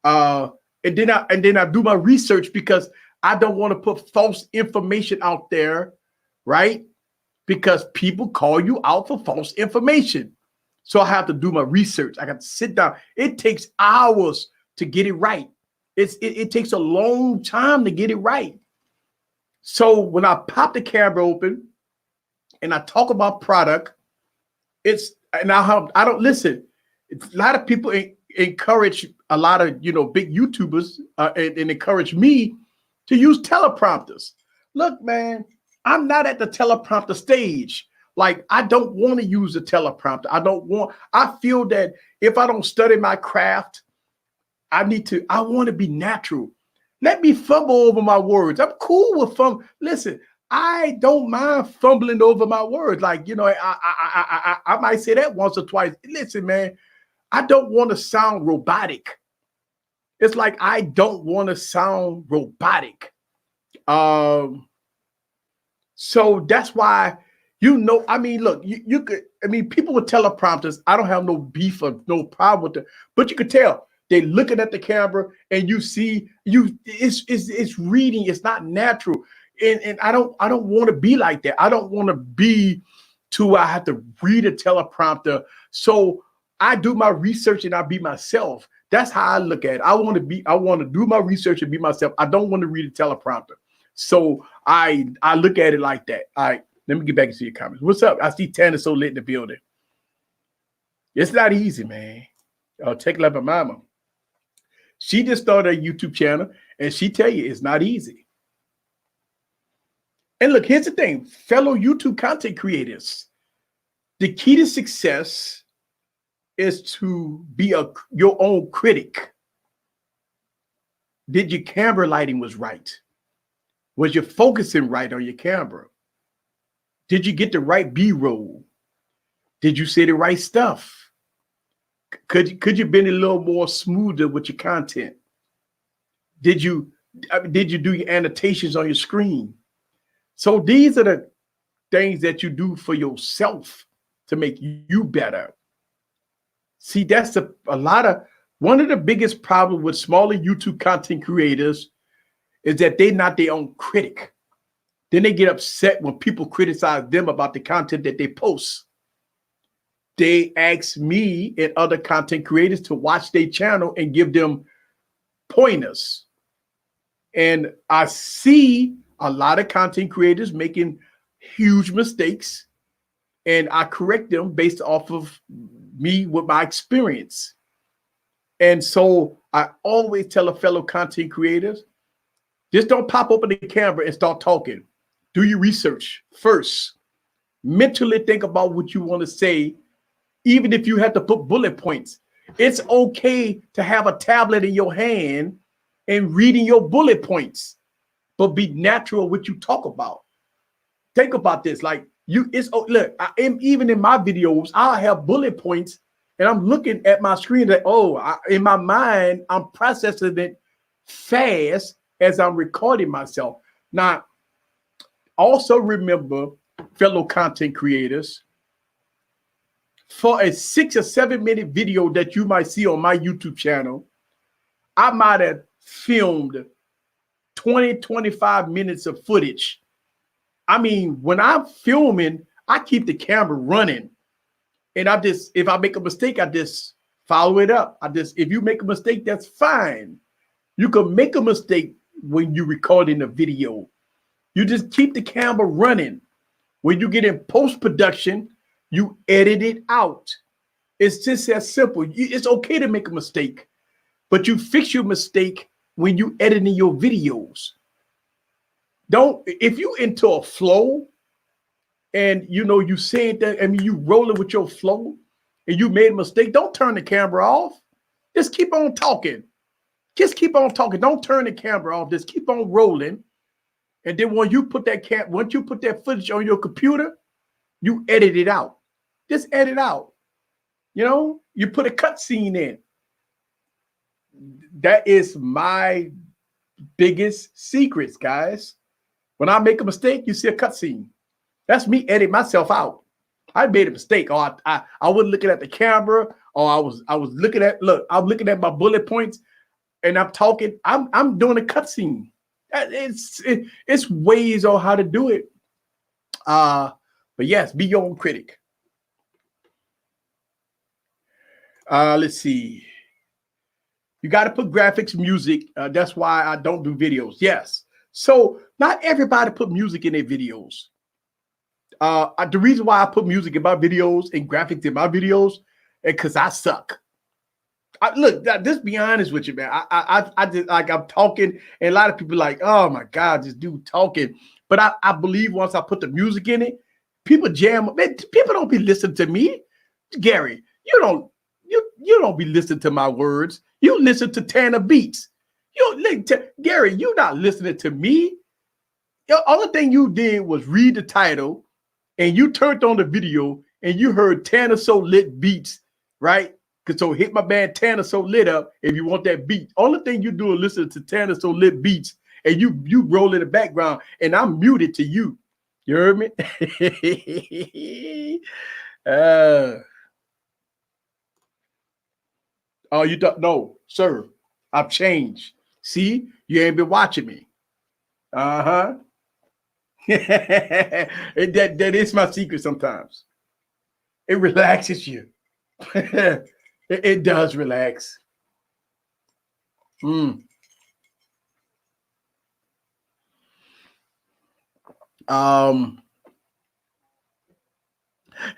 And then I do my research because I don't want to put false information out there right? Because people call you out for false information. So I have to do my research. I got to sit down. It takes hours to get it right. It takes a long time to get it right. So when I pop the camera open and I talk about product, I don't listen. A lot of people encourage a lot of big YouTubers and encourage me to use teleprompters. Look, man, I'm not at the teleprompter stage. Like, I don't want to use a teleprompter. I feel that if I don't study my craft, I want to be natural. Let me fumble over my words. I'm cool with fumble. Listen, I don't mind fumbling over my words. Like, I might say that once or twice. Listen, man, I don't want to sound robotic. It's like, I don't want to sound robotic. So that's why, I mean, look, you could, I mean, people with teleprompters, I don't have no beef or no problem with them, but you could tell they're looking at the camera and you see it's reading, it's not natural. And I don't want to be like that. I don't want to be I have to read a teleprompter. So I do my research and I be myself. That's how I look at it. I want to do my research and be myself. I don't want to read a teleprompter. So I look at it like that. All right, let me get back into your comments. What's up? I see Tanner so lit in the building. It's not easy, man. Take it like my mama. She just started a YouTube channel and she tell you it's not easy. And look, here's the thing, fellow YouTube content creators, the key to success is to be your own critic. Did your camera lighting was right? Was you focusing right on your camera? Did you get the right B-roll? Did you say the right stuff? Could you been a little more smoother with your content? Did you do your annotations on your screen? So these are the things that you do for yourself to make you better. See, that's one of the biggest problems with smaller YouTube content creators is that they're not their own critic. Then they get upset when people criticize them about the content that they post. They ask me and other content creators to watch their channel and give them pointers. And I see a lot of content creators making huge mistakes, and I correct them based off of me with my experience. And so I always tell a fellow content creators, just don't pop open the camera and start talking. Do your research first. Mentally think about what you want to say, even if you have to put bullet points. It's okay to have a tablet in your hand and reading your bullet points, but be natural what you talk about. Think about this. Like look, even in my videos, I'll have bullet points and I'm looking at my screen like, in my mind, I'm processing it fast as I'm recording myself. Now, also remember, fellow content creators, for a 6 or 7 minute video that you might see on my YouTube channel, I might have filmed 20, 25 minutes of footage. I mean, when I'm filming, I keep the camera running. And if I make a mistake, I just follow it up. If you make a mistake, that's fine. You can make a mistake when you're recording a video. You just keep the camera running. When you get in post-production, you edit it out. It's just as simple. It's okay to make a mistake, but you fix your mistake when you editing your videos. If you into a flow and you saying that, I mean, you rolling with your flow and you made a mistake, don't turn the camera off. Just keep on talking. Just keep on talking. Don't turn the camera off. Just keep on rolling. And then once you put that footage on your computer, you edit it out. Just edit out. You put a cut scene in. That is my biggest secrets, guys. When I make a mistake, you see a cut scene. That's me edit myself out. I made a mistake, or I was looking at the camera, or I was looking at my bullet points, and I'm talking. I'm doing a cut scene. It's ways on how to do it. But yes, be your own critic. Let's see. You got to put graphics, music. That's why I don't do videos. Yes. So not everybody put music in their videos. The reason why I put music in my videos and graphics in my videos is because I suck. Look, just be honest with you, man. I just like I'm talking, and a lot of people like, oh my God, this dude talking. But I believe once I put the music in it, people jam. Man, people don't be listening to me, Gary. You don't be listening to my words. You listen to Tanner beats. Gary, you're not listening to me. The only thing you did was read the title, and you turned on the video, and you heard Tanner So Lit beats, right? So hit my band Tanner So Lit up if you want that beat. Only thing you do is listen to Tanner So Lit beats, and you roll in the background, and I'm muted to you. You heard me? Oh, you don't? No, sir. I've changed. See, you ain't been watching me. Uh-huh. that is my secret sometimes. It relaxes you. It does relax. You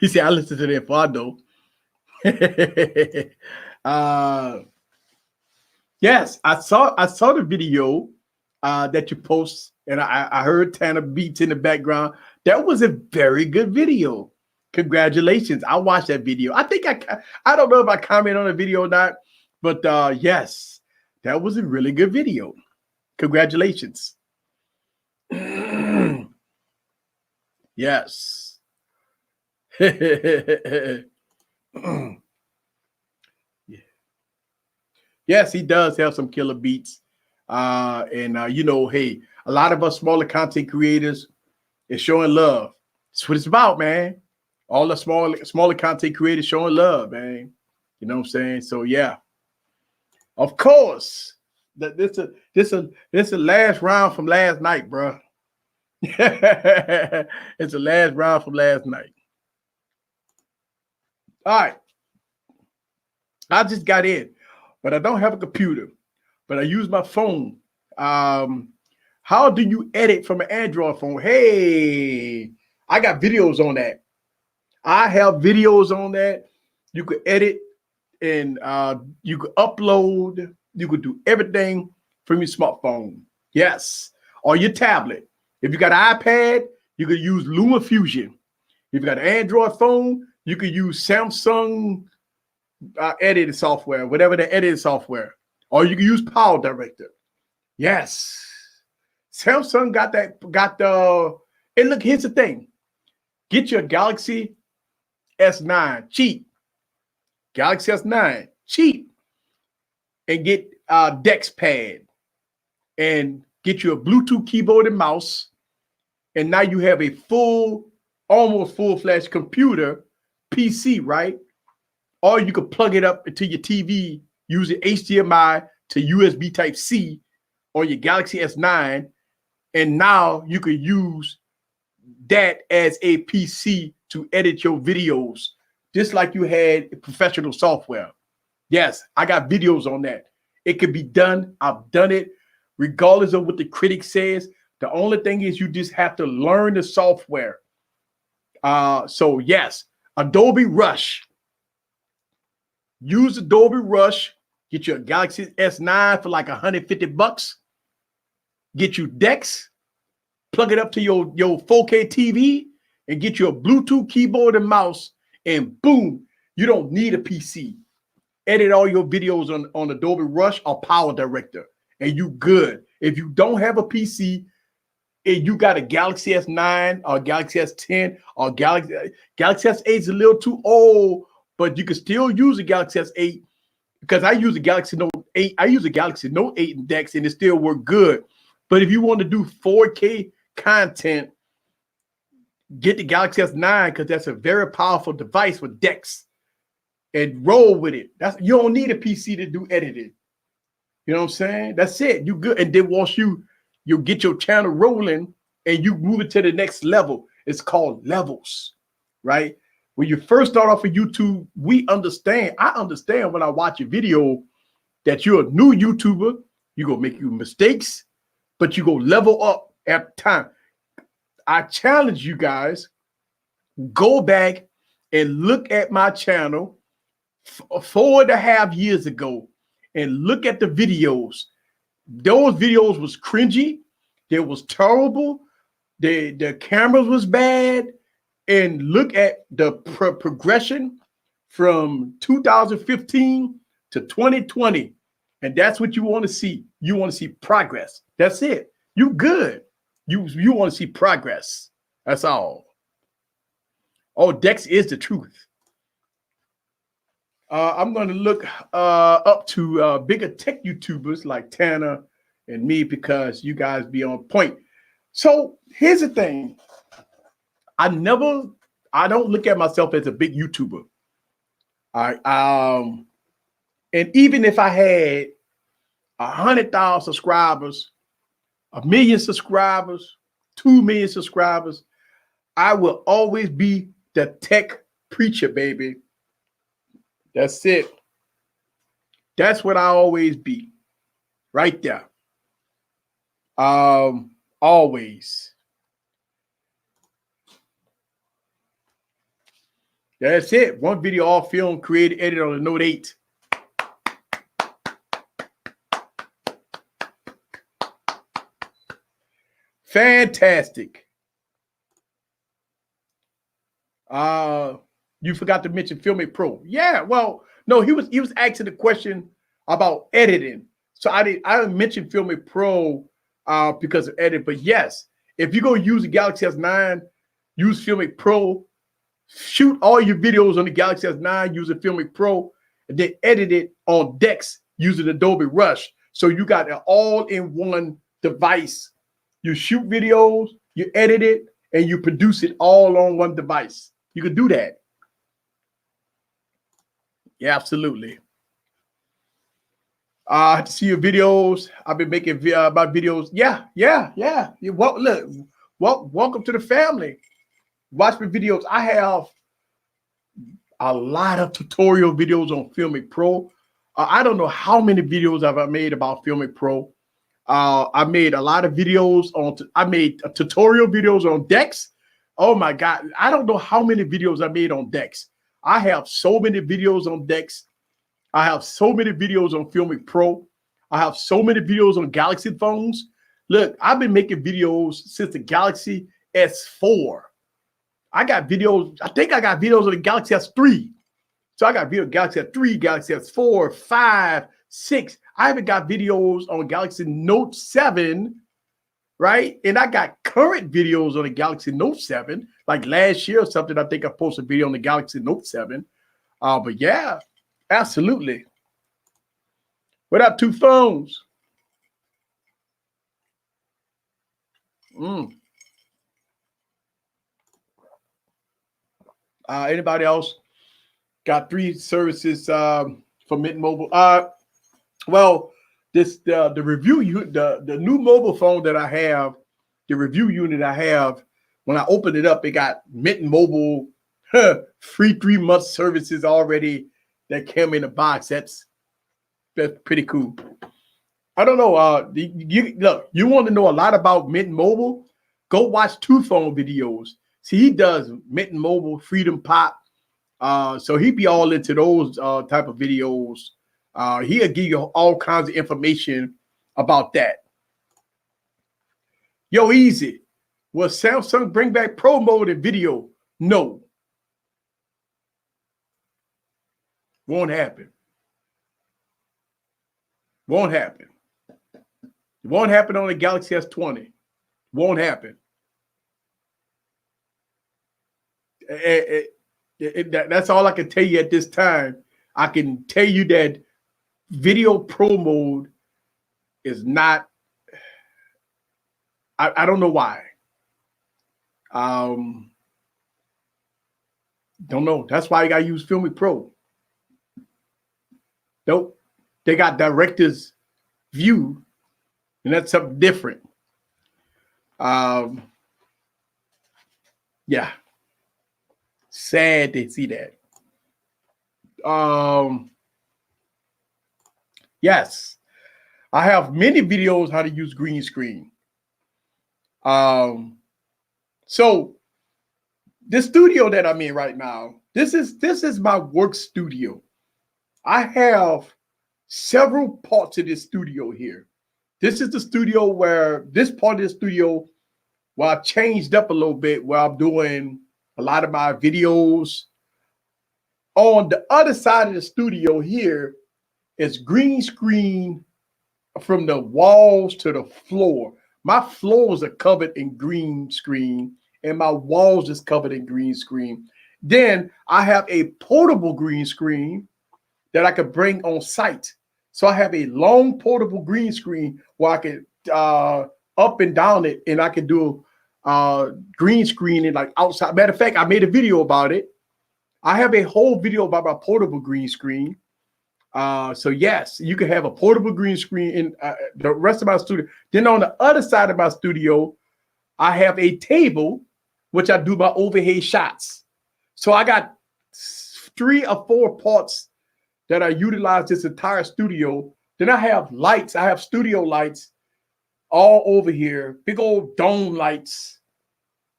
said I listen to that Fado. Yes, I saw the video that you post, and I heard Tanner beats in the background. That was a very good video. Congratulations. I watched that video. I think I don't know if I comment on the video or not, but yes, that was a really good video. Congratulations. Yes. Yes, he does have some killer beats. You know, hey, a lot of us smaller content creators is showing love. That's what it's about, man. All the smaller content creators showing love, man. You know what I'm saying? So yeah, of course. This a last round from last night, bro. It's the last round from last night. All right. I just got in, but I don't have a computer, but I use my phone. How do you edit from an Android phone? Hey, I got videos on that. I have videos on that. You could edit and you could upload. You could do everything from your smartphone. Yes, or your tablet. If you got an iPad, you could use LumaFusion. If you got an Android phone, you could use Samsung editing software, whatever the editing software, or you can use Power Director. Yes, Samsung got the. And look, here's the thing: get your Galaxy S9 cheap, Galaxy S9 cheap, and get DexPad, and get you a Bluetooth keyboard and mouse, and now you have a almost full-fledged computer, PC, right? Or you could plug it up into your TV using HDMI to USB Type-C on your Galaxy S9, and now you could use that as a PC to edit your videos, just like you had professional software. Yes, I got videos on that. It can be done. I've done it, regardless of what the critic says. The only thing is you just have to learn the software. So yes, Adobe Rush. Use Adobe Rush. Get your Galaxy S9 for like $150. Get you Dex. Plug it up to your 4K TV and get you a Bluetooth keyboard and mouse, and boom, you don't need a PC. Edit all your videos on Adobe Rush or Power Director, and you good. If you don't have a PC and you got a Galaxy S9 or Galaxy S10 or Galaxy S8 is a little too old, but you can still use a Galaxy S8, because I use a Galaxy Note 8. I use a Galaxy Note 8 and Dex, and it still work good. But if you want to do 4K content, get the Galaxy S9, because that's a very powerful device with Dex, and roll with it. You don't need a PC to do editing. You know what I'm saying? That's it. You good. And then once you get your channel rolling and you move it to the next level, It's called levels, right? When you first start off with YouTube, I understand when I watch a video that you're a new YouTuber, you're going to make you mistakes, but you go level up at time. I challenge you guys, go back and look at my channel 4.5 years ago and look at the videos. Those videos was cringy. They was terrible. The cameras was bad. And look at the progression from 2015 to 2020. And that's what you want to see. You want to see progress. That's it. You good. You want to see progress. That's all. Oh, Dex is the truth. I'm going to look up to bigger tech YouTubers like Tanner and me because you guys be on point. So here's the thing. I don't look at myself as a big YouTuber. And even if I had 100,000 subscribers, 1 million subscribers, 2 million subscribers, I will always be the tech preacher, baby. That's it. That's what I always be. Right there. Always. That's it. One video, all film, created, edited on a Note 8. Fantastic. You forgot to mention Filmic Pro. Yeah, well, no, he was asking the question about editing. So I didn't mention Filmic Pro because of edit. But yes, if you're gonna use the Galaxy S9, use Filmic Pro. Shoot all your videos on the Galaxy S9 using Filmic Pro, and then edit it on Dex using Adobe Rush. So you got an all-in-one device. You shoot videos, you edit it, and you produce it all on one device. You can do that. Yeah, absolutely. I have to see your videos. I've been making about videos. Yeah. Welcome to the family. Watch my videos. I have a lot of tutorial videos on Filmic Pro. I don't know how many videos I've made about Filmic Pro. I made a lot of videos I made tutorial videos on Dex. Oh my God. I don't know how many videos I made on Dex. I have so many videos on Dex. I have so many videos on Filmic Pro. I have so many videos on Galaxy phones. Look, I've been making videos since the Galaxy S4. I got videos. I think I got videos on the Galaxy S3. So I got video Galaxy S3, Galaxy S4, 5, 6. I even got videos on Galaxy Note 7, right? And I got current videos on the Galaxy Note 7, like last year or something. I think I posted a video on the Galaxy Note 7. But yeah, absolutely. What up, two phones? Anybody else got 3 services for Mint Mobile? Well, the review the new mobile phone that I have, the review unit I have, when I opened it up, it got Mint Mobile free 3-month services already that came in the box. That's pretty cool. I don't know. Look, you want to know a lot about Mint Mobile? Go watch Two Phone videos. See, he does Mint Mobile, Freedom Pop. So he'd be all into those type of videos. He'll give you all kinds of information about that. Yo, easy. Will Samsung bring back Pro Mode in video? No. Won't happen. Won't happen. It won't happen on the Galaxy S20. Won't happen. That's all I can tell you at this time. I can tell you that video Pro Mode is not. I don't know why. Don't know. That's why you got to use Filmic Pro. Nope. They got director's view, and that's something different. Yeah, sad to see that. Yes, I have many videos how to use green screen. So the studio that I'm in right now, this is my work studio. I have several parts of this studio here. This is the studio where this part of the studio where I've changed up a little bit, where I'm doing a lot of my videos. On the other side of the studio here is green screen from the walls to the floor. My floors are covered in green screen and my walls is covered in green screen. Then I have a portable green screen that I could bring on site. So I have a long portable green screen where I can up and down it, and I can do green screen and like outside. Matter of fact, I made a video about it. I have a whole video about my portable green screen. So yes, you can have a portable green screen in the rest of my studio. Then on the other side of my studio, I have a table, which I do my overhead shots. So I got 3 or 4 parts that I utilize this entire studio. Then I have lights. I have studio lights all over here, big old dome lights.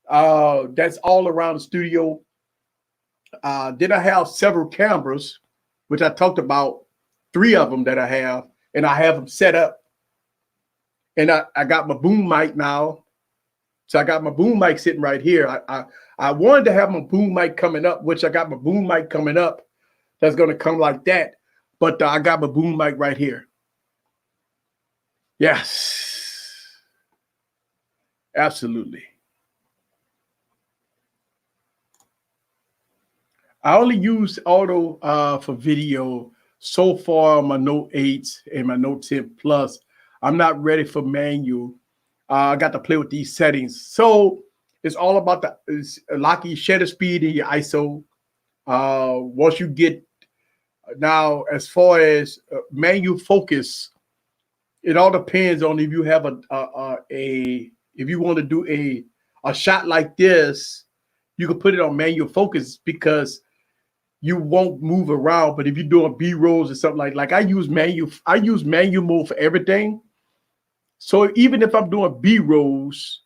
That's all around the studio. Then I have several cameras, which I talked about, 3 of them that I have, and I have them set up. And I got my boom mic now. So I got my boom mic sitting right here. I wanted to have my boom mic coming up, which I got my boom mic coming up. That's going to come like that. But I got my boom mic right here. Yes. Absolutely. I only use auto for video so far on my Note 8 and my Note 10 Plus. I'm not ready for manual. I got to play with these settings. So it's all about the locking shutter speed and your ISO. Once you get now, as far as manual focus, it all depends on if you have if you want to do a shot like this, you can put it on manual focus because you won't move around. But if you're doing B-rolls or something like I use manual mode for everything. So even if I'm doing B-rolls,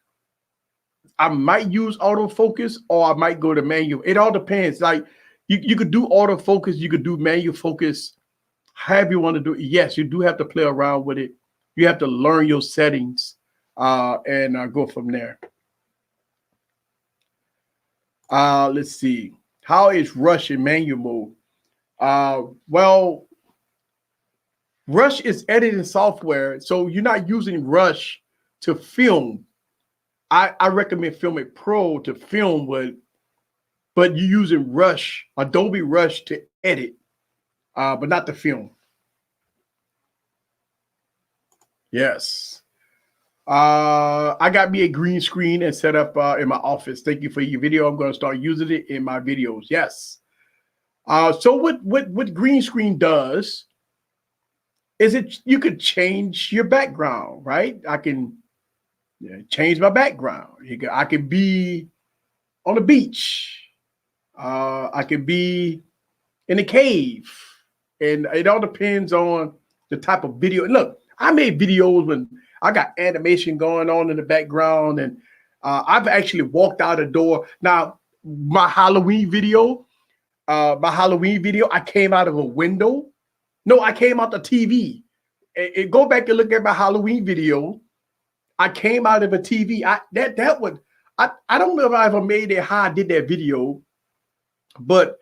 I might use autofocus or I might go to manual. It all depends. Like you could do autofocus, you could do manual focus, however you want to do it. Yes, you do have to play around with it. You have to learn your settings and go from there. Let's see. How is Rush in manual mode? Well, Rush is editing software, so you're not using Rush to film. I recommend Filmic Pro to film with, but you're using Rush, Adobe Rush to edit, but not to film. Yes. I got me a green screen and set up in my office. Thank you for your video. I'm going to start using it in my videos. Yes. So what green screen does is you could change your background, right? I can change my background. I can be on the beach. I can be in a cave. And it all depends on the type of video. And look, I made videos when I got animation going on in the background, and I've actually walked out a door. Now, my Halloween video, I came out of a window. No, I came out the TV. Go back and look at my Halloween video. I came out of a TV. I don't know if I ever made it how I did that video, but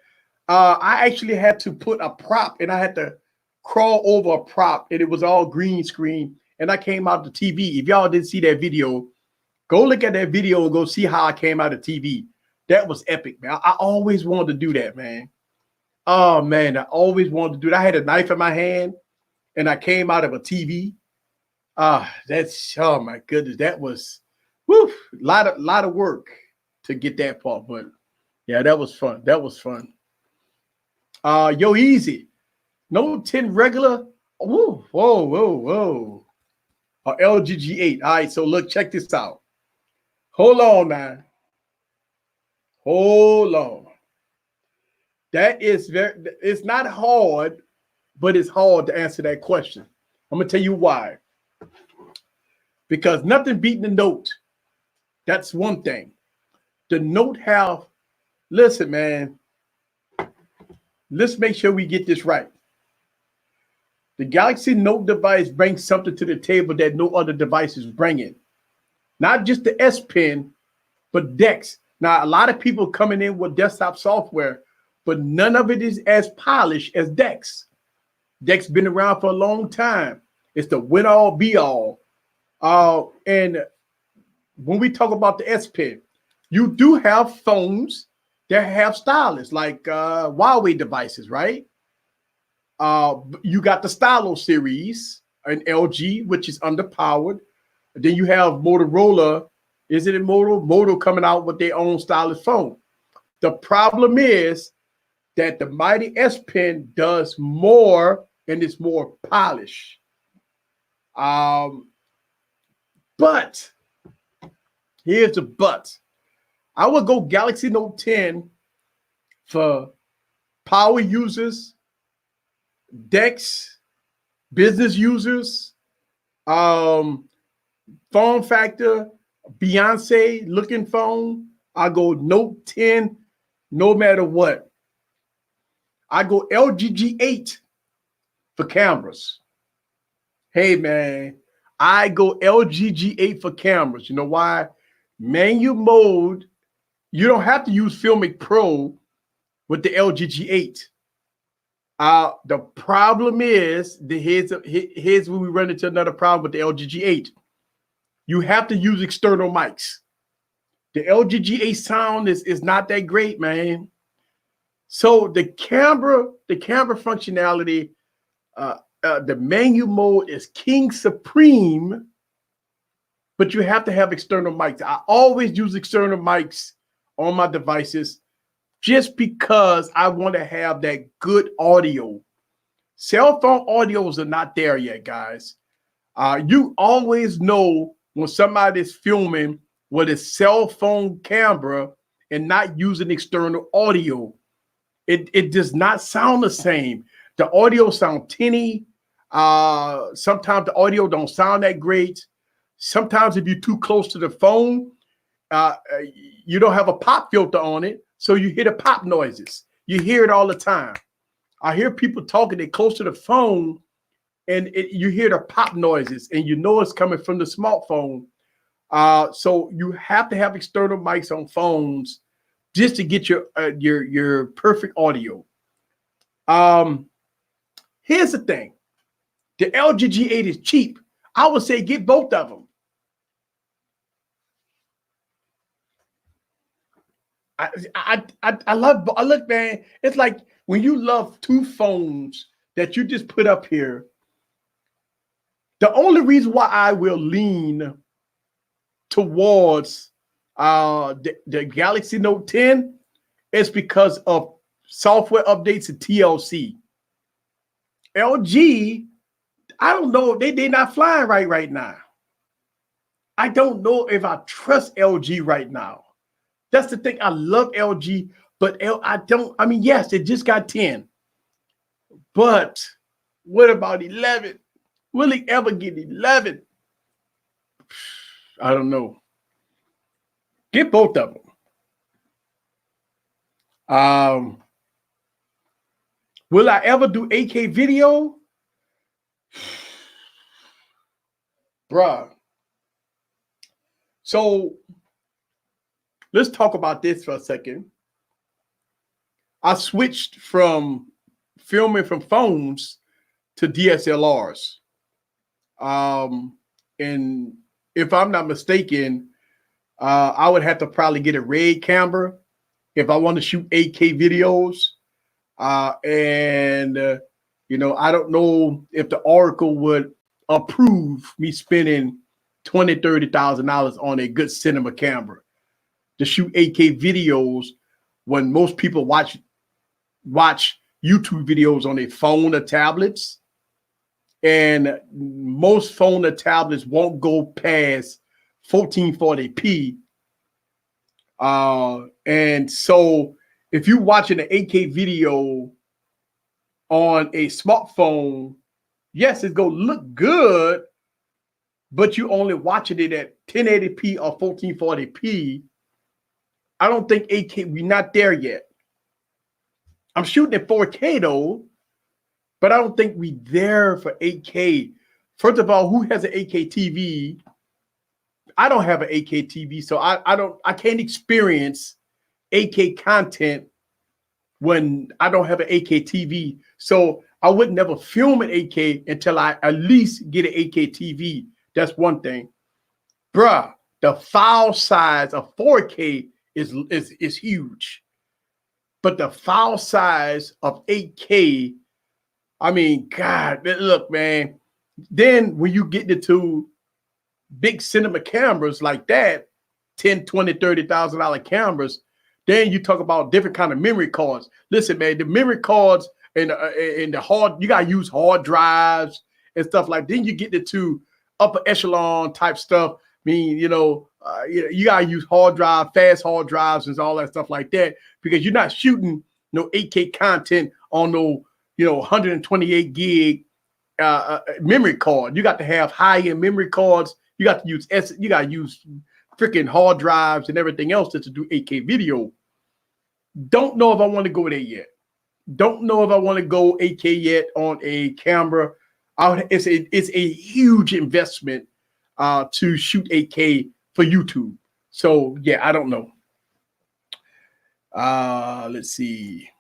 I actually had to put a prop, and I had to crawl over a prop, and it was all green screen, and I came out the TV. If y'all didn't see that video, go look at that video and go see how I came out of TV. That was epic, man. I always wanted to do that, man. Oh, man, I always wanted to do that. I had a knife in my hand, and I came out of a TV. Oh my goodness, that was a lot of work to get that part, but yeah, that was fun. That was fun. Yo, easy. Note 10 regular. Whoa. LGG8. All right, so look, check this out. Hold on now. Hold on. That is it's not hard, but it's hard to answer that question. I'm gonna tell you why. Because nothing beating the note. That's one thing. The note have, listen, man, let's make sure we get this right. The Galaxy Note device brings something to the table that no other device is bringing. Not just the S Pen, but DeX. Now, a lot of people coming in with desktop software, but none of it is as polished as DeX. DeX been around for a long time. It's the win-all, be-all. And when we talk about the S Pen, you do have phones that have stylus, like Huawei devices, right? You got the Stylo series and LG, which is underpowered. Then you have Motorola. Is it in Moto coming out with their own stylus phone? The problem is that the mighty S Pen does more and it's more polished. But here's the but. I would go Galaxy Note 10 for power users, DeX, business users, form factor, Beyonce looking phone. I go Note 10 no matter what. I go LG G8 for cameras. Hey, man, I go LG G8 for cameras. You know why? Manual mode, you don't have to use Filmic Pro with the LG G8. The problem is, here's where we run into another problem with the LG G8. You have to use external mics. The LG G8 sound is not that great, man. So the camera functionality, the menu mode is king supreme, but you have to have external mics. I always use external mics on my devices just because I want to have that good audio. Cell phone audios are not there yet, guys. You always know when somebody's filming with a cell phone camera and not using external audio. It does not sound the same. The audio sound tinny. Sometimes the audio don't sound that great. Sometimes if you're too close to the phone, you don't have a pop filter on it, so you hear the pop noises. You hear it all the time. I hear people talking, they're close to the phone, and you hear the pop noises, and you know it's coming from the smartphone. So you have to have external mics on phones just to get your perfect audio. Here's the thing. The LG G8 is cheap. I would say get both of them. I look, man, it's like when you love two phones that you just put up here. The only reason why I will lean towards the Galaxy Note 10 is because of software updates and TLC. LG, I don't know, they're not flying right now. I don't know if I trust LG right now. That's the thing. I love LG, but I mean, yes, it just got 10. But what about 11? Will it ever get 11? I don't know. Get both of them. Will I ever do 8K video? Bruh. So let's talk about this for a second. I switched from filming from phones to DSLRs. And if I'm not mistaken, I would have to probably get a RED camera if I want to shoot 8K videos. You know, I don't know if the Oracle would approve me spending $20,000, $30,000 on a good cinema camera to shoot 8K videos when most people watch YouTube videos on their phone or tablets. And most phone or tablets won't go past 1440p. And so if you're watching an 8K video on a smartphone, yes, it's going to look good, but you only watching it at 1080p or 1440p. I don't think 8K, we're not there yet. I'm shooting at 4K though, but I don't think we there for 8K. First of all, who has an 8K TV? I don't have an 8K TV, so I can't experience 8K content when I don't have an 8K TV. So I would never film an 8K until I at least get an 8K TV. That's one thing. Bruh, the file size of 4K is huge. But the file size of 8K, I mean, God, look, man. Then when you get into big cinema cameras like that, 10, 20, $30,000 cameras, then you talk about different kind of memory cards. Listen, man, the memory cards and the hard, you gotta use hard drives and stuff like. Then you get into upper echelon type stuff. I mean, you gotta use hard drive, fast hard drives, and all that stuff like that, because you're not shooting no 8K content on no 128 gig memory card. You got to have high-end memory cards. You got to use freaking hard drives and everything else to do 8K video. Don't know if I want to go there yet. Don't know if I want to go 8K yet on a camera. It's a huge investment to shoot 8K for YouTube. So yeah, I don't know. Let's see.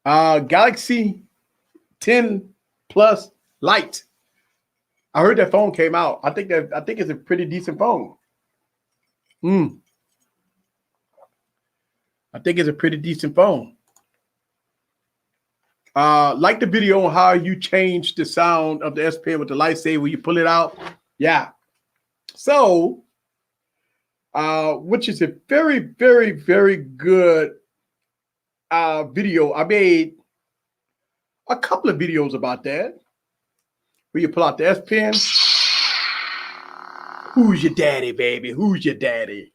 Galaxy 10 Plus Lite. I heard that phone came out. I think it's a pretty decent phone. I think it's a pretty decent phone. Like the video on how you change the sound of the S Pen with the lightsaber when you pull it out. Yeah. So, which is a very, very, very good video. I made a couple of videos about that. Where you pull out the S Pen. Who's your daddy, baby? Who's your daddy?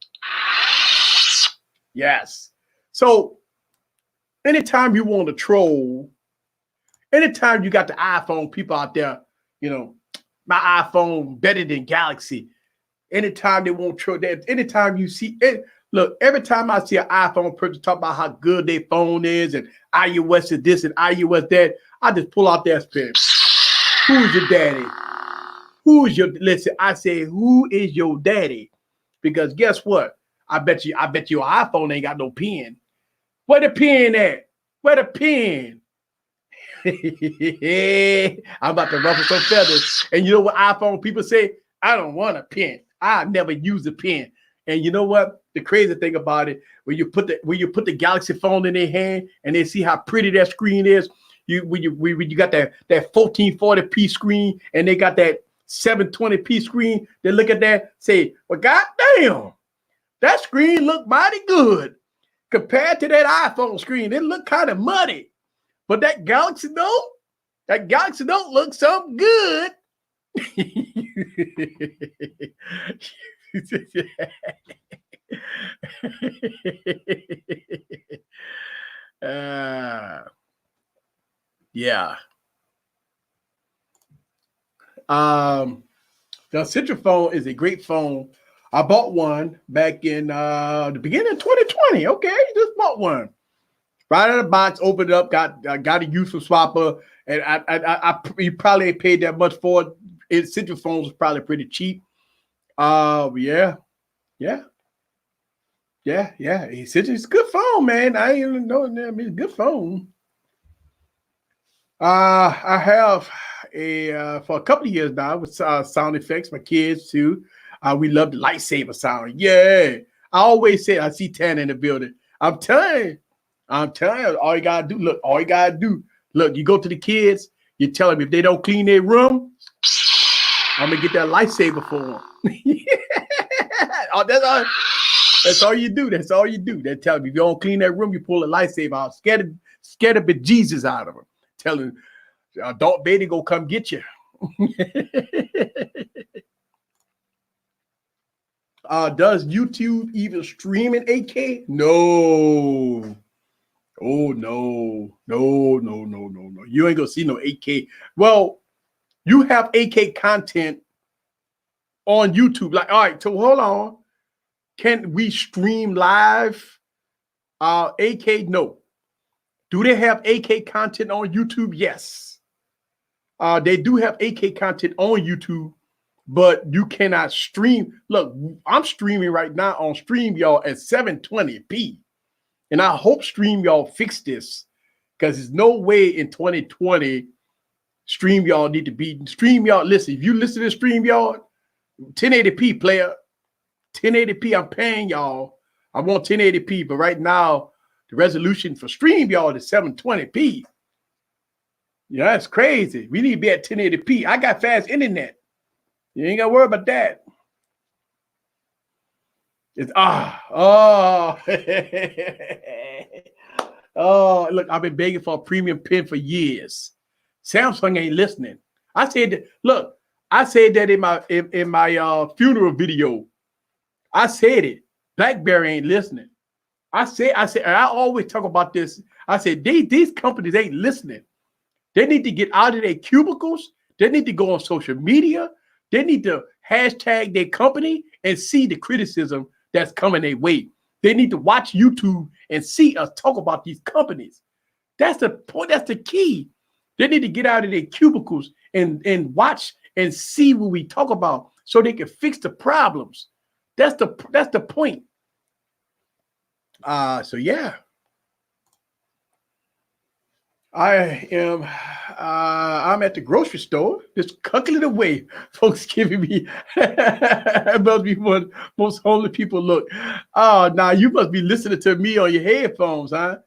Yes. So anytime you want to troll, anytime you got the iPhone people out there, my iPhone better than Galaxy. Anytime they want to troll that, anytime you see it, look, every time I see an iPhone person talk about how good their phone is and iOS is this and iOS that, I just pull out the S Pen. Who's your daddy? Listen, I say, who is your daddy? Because guess what? I bet you your iPhone ain't got no pen. Where the pen at? Where the pen? I'm about to ruffle some feathers. And you know what iPhone people say? I don't want a pen. I never use a pen. And you know what? The crazy thing about it, when you put the Galaxy phone in their hand and they see how pretty that screen is, when you got that 1440p screen and they got that 720p screen, they look at that, say, well, goddamn, that screen look mighty good compared to that iPhone screen. It look kind of muddy, but that Galaxy Note looks something good. Yeah. The Citrus phone is a great phone. I bought one back in the beginning of 2020. Okay, just bought one. Right out of the box, opened it up, got a useful swapper, and you probably ain't paid that much for it. Citrus phones was probably pretty cheap. Yeah. It's a good phone, man. I ain't even know that. I mean, it's a good phone. I have for a couple of years now with sound effects. My kids too. We love the lightsaber sound. Yeah, I always say I see Tana in the building. I'm telling you, all you gotta do. Look, you go to the kids. You tell them if they don't clean their room, I'm gonna get that lightsaber for them. That's all you do. That's all you do. They tell me if you don't clean that room, you pull a lightsaber out. Scared the bejesus out of them. Tell him, Adult Baby go come get you. Does YouTube even stream in 8K? No. Oh no. No. You ain't gonna see no 8K. Well, you have 8K content on YouTube. Like, all right, so hold on. Can we stream live 8K? No. Do they have 8K content on YouTube? Yes. They do have 8K content on YouTube, but you cannot stream. Look, I'm streaming right now on StreamYard at 720p. And I hope StreamYard fix this, because there's no way in 2020 StreamYard need to be StreamYard. Listen, if you listen to StreamYard, 1080p player, 1080p, I'm paying y'all. I want 1080p, but right now the resolution for StreamYard is 720p. Yeah, that's crazy. We need to be at 1080p. I got fast internet. You ain't gotta worry about that. It's oh, look, I've been begging for a premium pen for years. Samsung ain't listening. I said that, look, I said that in my funeral video. I said it. BlackBerry ain't listening. I said, and I always talk about this. I said, these companies ain't listening. They need to get out of their cubicles. They need to go on social media. They need to hashtag their company and see the criticism that's coming their way. They need to watch YouTube and see us talk about these companies. That's the point. That's the key. They need to get out of their cubicles and watch and see what we talk about so they can fix the problems. That's the point. So yeah. I'm at the grocery store, just cuckling away. Folks giving me, it must be one most homeless people look. Oh, now you must be listening to me on your headphones, huh?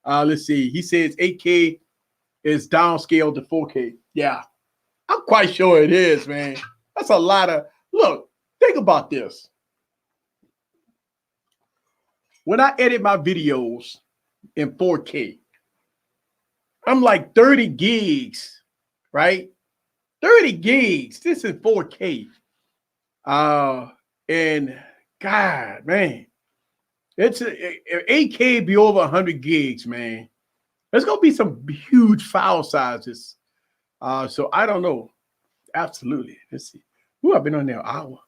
Let's see. He says 8K is downscaled to 4K. Yeah, I'm quite sure it is, man. That's a lot of, look, think about this. When I edit my videos in 4K, I'm like 30 gigs, right? 30 gigs. This is 4K. And God, man, it's 8K be over 100 gigs, man. There's gonna be some huge file sizes. So I don't know. Absolutely. Let's see. Ooh, I've been on there an hour.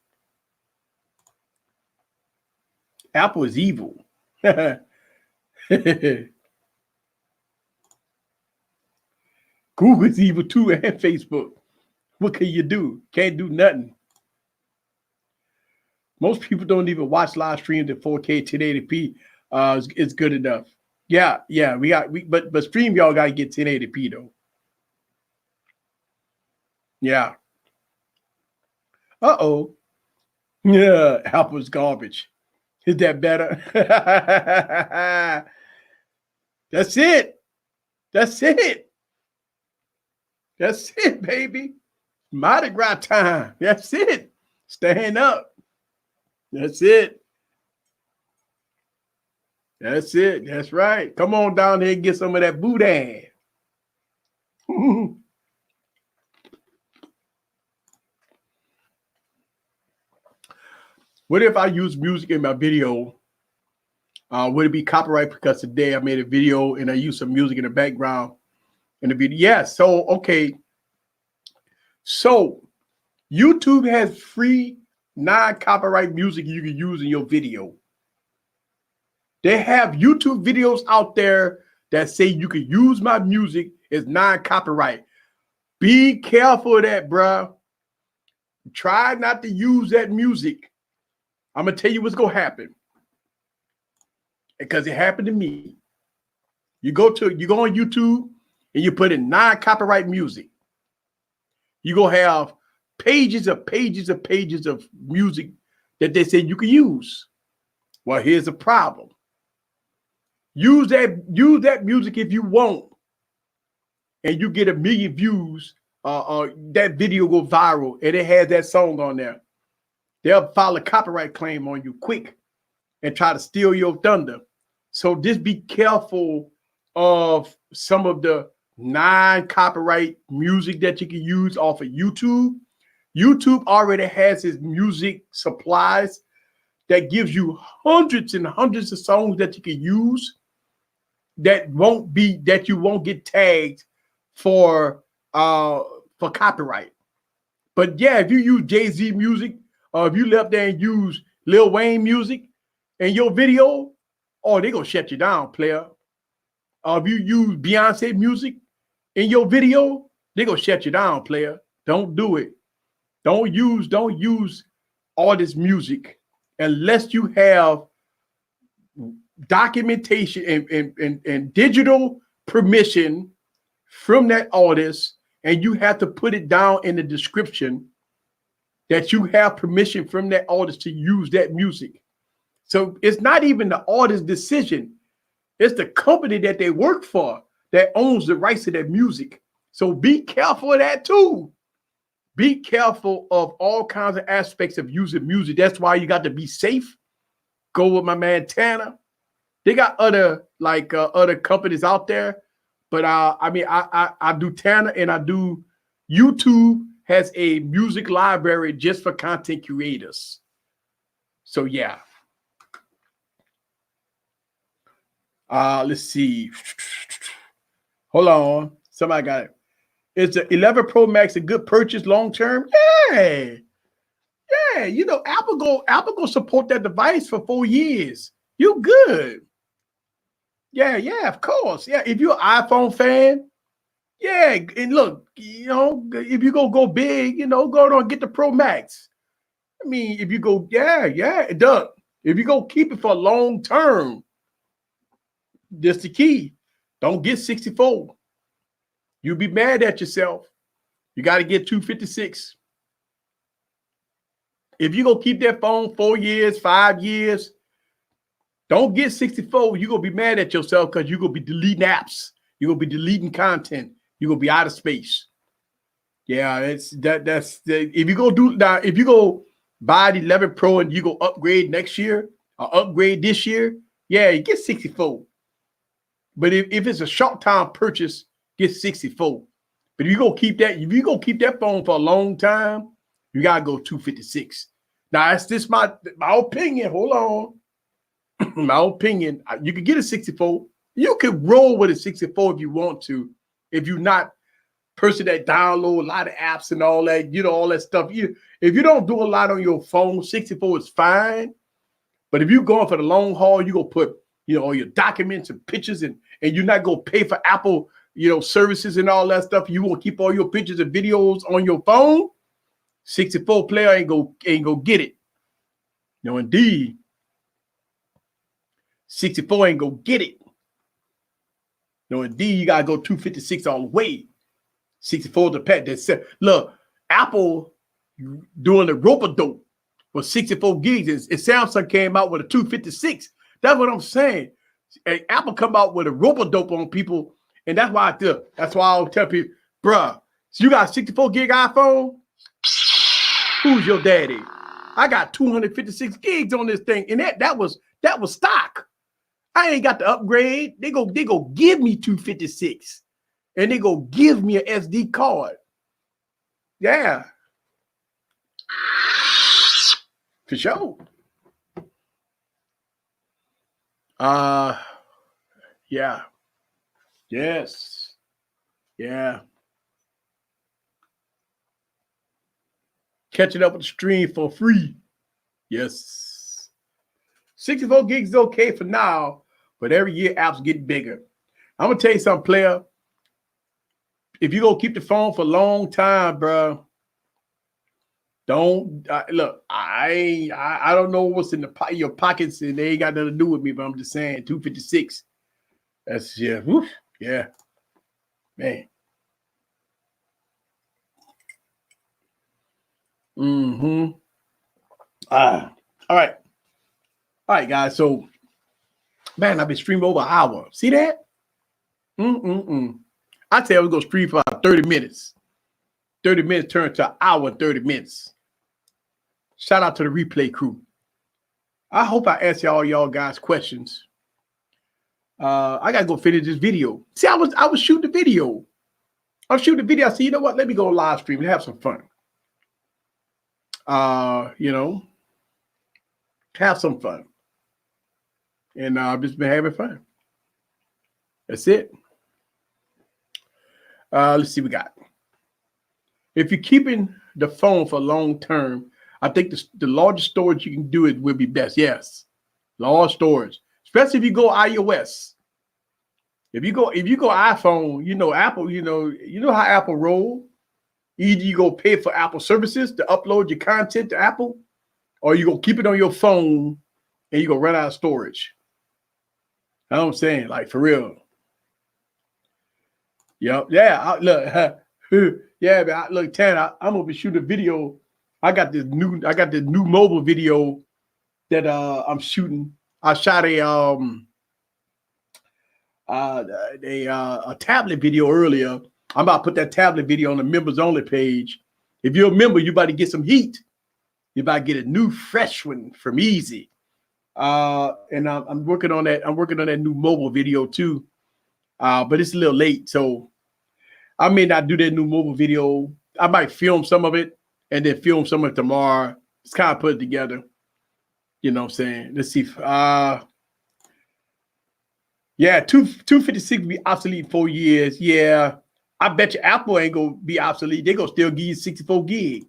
Apple is evil. Google's evil too, and Facebook. What can you do? Can't do nothing. Most people don't even watch live streams at 4K 1080p. It's good enough. Yeah. But StreamYard gotta get 1080p though. Yeah. Uh-oh. Yeah, Apple's garbage. Is that better? That's it. That's it. That's it, baby. Mardi Gras time. That's it. Stand up. That's it. That's it. That's right. Come on down here and get some of that boudin. What if I use music in my video? Would it be copyright? Because today I made a video and I used some music in the background in the video. Yeah. So, okay. So YouTube has free non-copyright music you can use in your video. They have YouTube videos out there that say you can use my music as non-copyright. Be careful of that, bro. Try not to use that music. I'm gonna tell you what's gonna happen, because it happened to me. You go on YouTube and you put in non-copyright music. You gonna have pages of music that they say you can use. Well, here's the problem. Use that music if you want, and you get 1 million views. That video go viral and it has that song on there. They'll file a copyright claim on you quick and try to steal your thunder. So just be careful of some of the non-copyright music that you can use off of YouTube. YouTube already has its music supplies that gives you hundreds and hundreds of songs that you can use that you won't get tagged for copyright. But yeah, if you use Jay-Z music, or if you left there and use Lil Wayne music in your video, oh, they're gonna shut you down, player. Or if you use Beyonce music in your video, they're gonna shut you down, player. Don't do it. Don't use all this music unless you have documentation and digital permission from that artist, and you have to put it down in the description that you have permission from that artist to use that music. So it's not even the artist's decision. It's the company that they work for that owns the rights to that music. So be careful of that too. Be careful of all kinds of aspects of using music. That's why you got to be safe. Go with my man Tanner. They got other companies out there, but I do Tanner, and I do YouTube has a music library just for content creators. So yeah. Let's see. Hold on. Somebody got it. Is the 11 Pro Max a good purchase long term? Yeah. Yeah. You know, Apple go support that device for 4 years. You good. Yeah, of course. Yeah, if you're an iPhone fan, yeah, and look, you know, if you go big, you know, go on get the Pro Max. I mean, if you go, yeah, it does. If you go keep it for a long term, that's the key. Don't get 64. You'll be mad at yourself. You got to get 256. If you go keep that phone 4 years, 5 years, don't get 64. You're going to be mad at yourself because you're going to be deleting apps. You're going to be deleting content. You're going to be out of space. Yeah, that's if you go buy the 11 Pro and you go upgrade next year or upgrade this year, yeah, you get 64. But if it's a short time purchase, get 64. But if you go keep that phone for a long time, you gotta go 256. Now that's just my opinion. Hold on. My opinion, you can get a 64. You can roll with a 64 if you want to, if you're not person that download a lot of apps and all that, you know, all that stuff. If you don't do a lot on your phone, 64 is fine. But if you're going for the long haul, you go put, you know, all your documents and pictures, and you're not gonna pay for Apple, you know, services and all that stuff. You want to keep all your pictures and videos on your phone. 64 player ain't go get it. No, indeed. 64 ain't go get it. No, indeed, you gotta go 256 all the way. 64 the pet that said, look, Apple doing the rope-a-dope for 64 gigs. And Samsung came out with a 256. That's what I'm saying. And Apple come out with a rope-a-dope on people, and that's why I'll tell people, bruh, so you got a 64 gig iPhone? Who's your daddy? I got 256 gigs on this thing, and that was stock. I ain't got to upgrade. They go give me 256, and they go give me an SD card. Yeah, for sure. Yeah. Yes. Yeah. Catching up with the stream for free. Yes. 64 gigs is okay for now, but every year apps get bigger. I'm gonna tell you something, player. If you gonna keep the phone for a long time, bro, don't look. I don't know what's in your pockets, and they ain't got nothing to do with me. But I'm just saying, 256. That's yeah, whew, yeah, man. All right, guys. So, man, I've been streaming over an hour. See that? I tell you, we're gonna stream for 30 minutes. 30 minutes turned to an hour and 30 minutes. Shout out to the replay crew. I hope I answer all y'all guys' questions. I gotta go finish this video. See, I was shooting the video. I was shooting the video. I said, you know what? Let me go live stream and have some fun. You know, have some fun. And I've just been having fun. That's it. Let's see what we got. If you're keeping the phone for long term, I think the largest storage you can do it will be best. Yes, large storage, especially if you go iOS. If you go iPhone, you know Apple. You know how Apple roll. Either you go pay for Apple services to upload your content to Apple, or you go keep it on your phone and you go run out of storage. You know what I'm saying? Like for real. Yep. Yeah. Look. Yeah. But look, Tan. I'm gonna be shooting a video. I got this new mobile video that I'm shooting. I shot a tablet video earlier. I'm about to put that tablet video on the members only page. If you're a member, you about to get some heat. You about to get a new fresh one from Easy. And I'm working on that. I'm working on that new mobile video too. But it's a little late, so I may not do that new mobile video. I might film some of it and then film some of it tomorrow. Just kind of put it together. You know what I'm saying? Let's see. Yeah, 256 will be obsolete in 4 years. Yeah, I bet you Apple ain't gonna be obsolete. They gonna still give you 64 gig.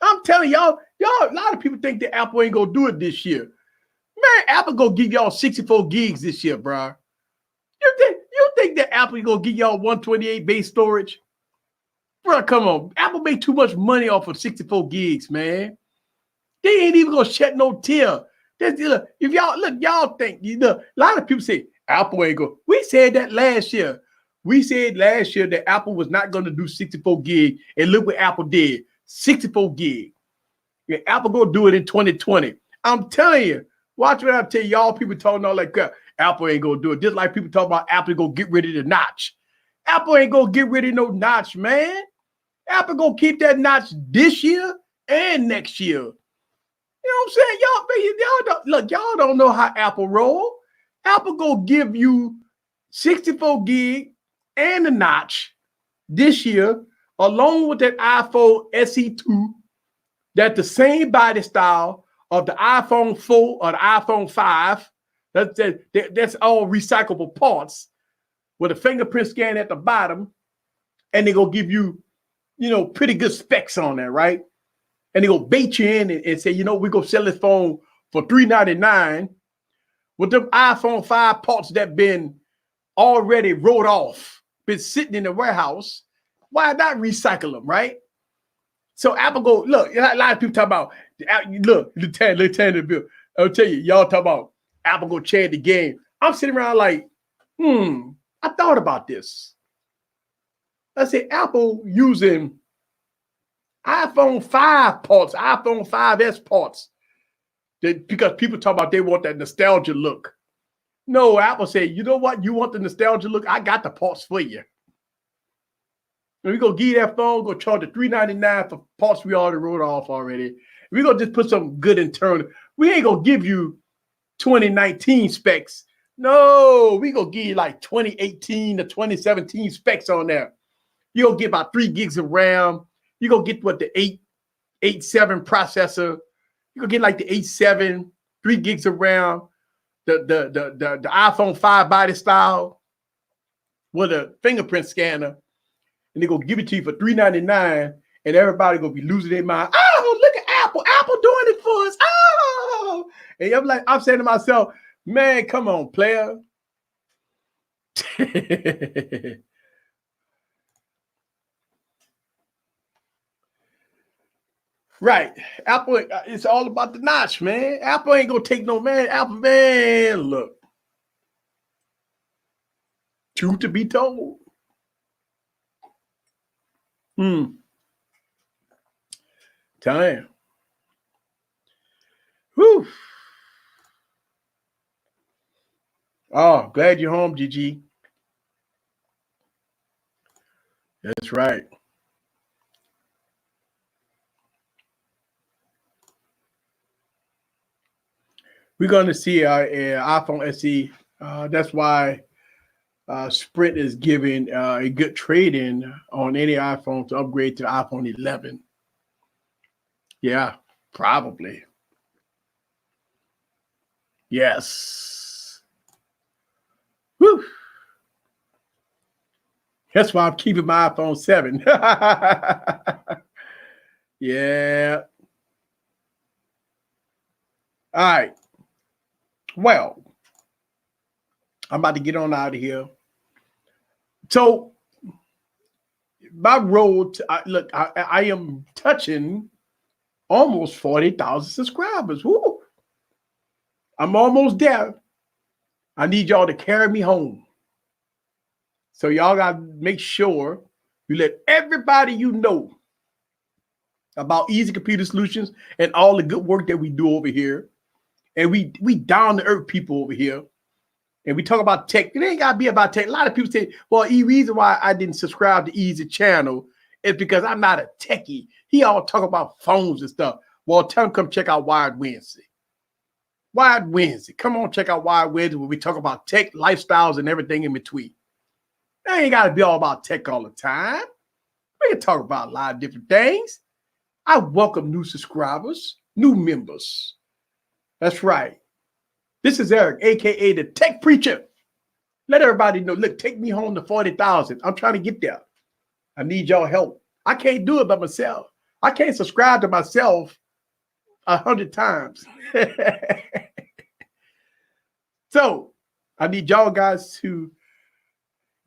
I'm telling y'all, a lot of people think that Apple ain't gonna do it this year. Man, Apple gonna give y'all 64 gigs this year, bro. You think that Apple gonna give y'all 128 base storage? Bro, come on. Apple made too much money off of 64 gigs, man. They ain't even gonna shed no tear. If y'all think, a lot of people say Apple ain't go. We said that last year. We said last year that Apple was not going to do 64 gig, and look what Apple did: 64 gig. And Apple gonna do it in 2020. I'm telling you. Watch what I tell y'all. People talking all like crap. Apple ain't gonna do it. Just like people talk about Apple gonna get rid of the notch. Apple ain't gonna get rid of no notch, man. Apple gonna keep that notch this year and next year. You know what I'm saying? Y'all don't know how Apple roll. Apple gonna give you 64 gig and a notch this year, along with that iPhone SE2, that's the same body style of the iPhone 4 or the iPhone 5. That's all recyclable parts with a fingerprint scan at the bottom, and they gonna give you, pretty good specs on that, right? And they gonna bait you in and say, we're gonna sell this phone for $399 with them iPhone 5 parts that been already wrote off, been sitting in the warehouse. Why not recycle them, right? So Apple go, look, a lot of people talk about, look, Lieutenant Bill, I'll tell you, y'all talk about Apple go change the game. I'm sitting around like, I thought about this. I said, Apple using iPhone 5 parts, iPhone 5S parts, because people talk about they want that nostalgia look. No, Apple said, you know what? You want the nostalgia look? I got the parts for you. And we're going to give you that phone, go charge the $399 for parts we already wrote off already. We're going to just put some good internal. We ain't going to give you 2019 specs. No, we're going to give you like 2018 to 2017 specs on there. You're going to get about 3 gigs of RAM. You're going to get what the 887 processor. You're going to get like the 87, 3 gigs of RAM. The iPhone 5 body style with a fingerprint scanner. And they're going to give it to you for $399, and everybody going to be losing their mind. Oh, look at Apple. Apple doing it for us. Oh. And I'm saying to myself, man, come on, player. Right. Apple, it's all about the notch, man. Apple ain't going to take no, man. Apple, man, look. Truth to be told. Time. Whew. Oh, glad you're home, GG. That's right. We're going to see our iPhone SE. That's why Sprint is giving a good trade-in on any iPhone to upgrade to the iPhone 11. Yeah, probably. Yes. Whew. That's why I'm keeping my iPhone 7. Yeah. All right. Well, I'm about to get on out of here. So my road to, look, I am touching almost 40,000 subscribers. Woo. I'm almost there. I need y'all to carry me home. So y'all got to make sure you let everybody you know about Easy Computer Solutions and all the good work that we do over here. And we down to earth people over here. And we talk about tech. It ain't got to be about tech. A lot of people say, well, the reason why I didn't subscribe to Easy channel is because I'm not a techie. He all talk about phones and stuff. Well, tell him come check out Wired Wednesday. Wired Wednesday. Come on, check out Wired Wednesday where we talk about tech, lifestyles, and everything in between. It ain't got to be all about tech all the time. We can talk about a lot of different things. I welcome new subscribers, new members. That's right. This is Eric, a.k.a. the Tech Preacher. Let everybody know, look, take me home to 40,000. I'm trying to get there. I need y'all help. I can't do it by myself. I can't subscribe to myself 100 times. So I need y'all guys to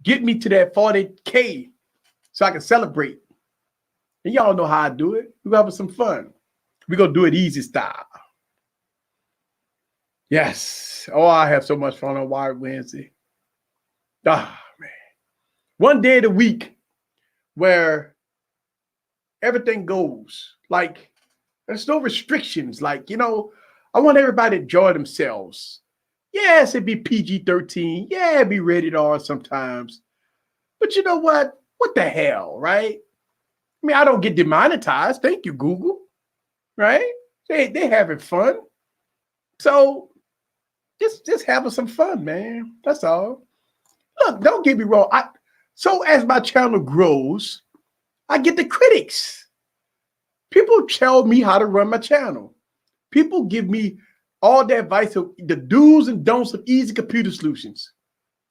get me to that 40K so I can celebrate. And y'all know how I do it. We're having some fun. We're going to do it easy style. Yes. Oh, I have so much fun on Wired Wednesday. Ah, man. One day of the week where everything goes. Like, there's no restrictions. Like, I want everybody to enjoy themselves. Yes, it'd be PG-13. Yeah, it'd be rated R sometimes. But you know what? What the hell, right? I mean, I don't get demonetized. Thank you, Google. Right? They having fun. So just having some fun, man. That's all. Look, don't get me wrong. So as my channel grows, I get the critics. People tell me how to run my channel. People give me all the advice of the do's and don'ts of Easy Computer Solutions.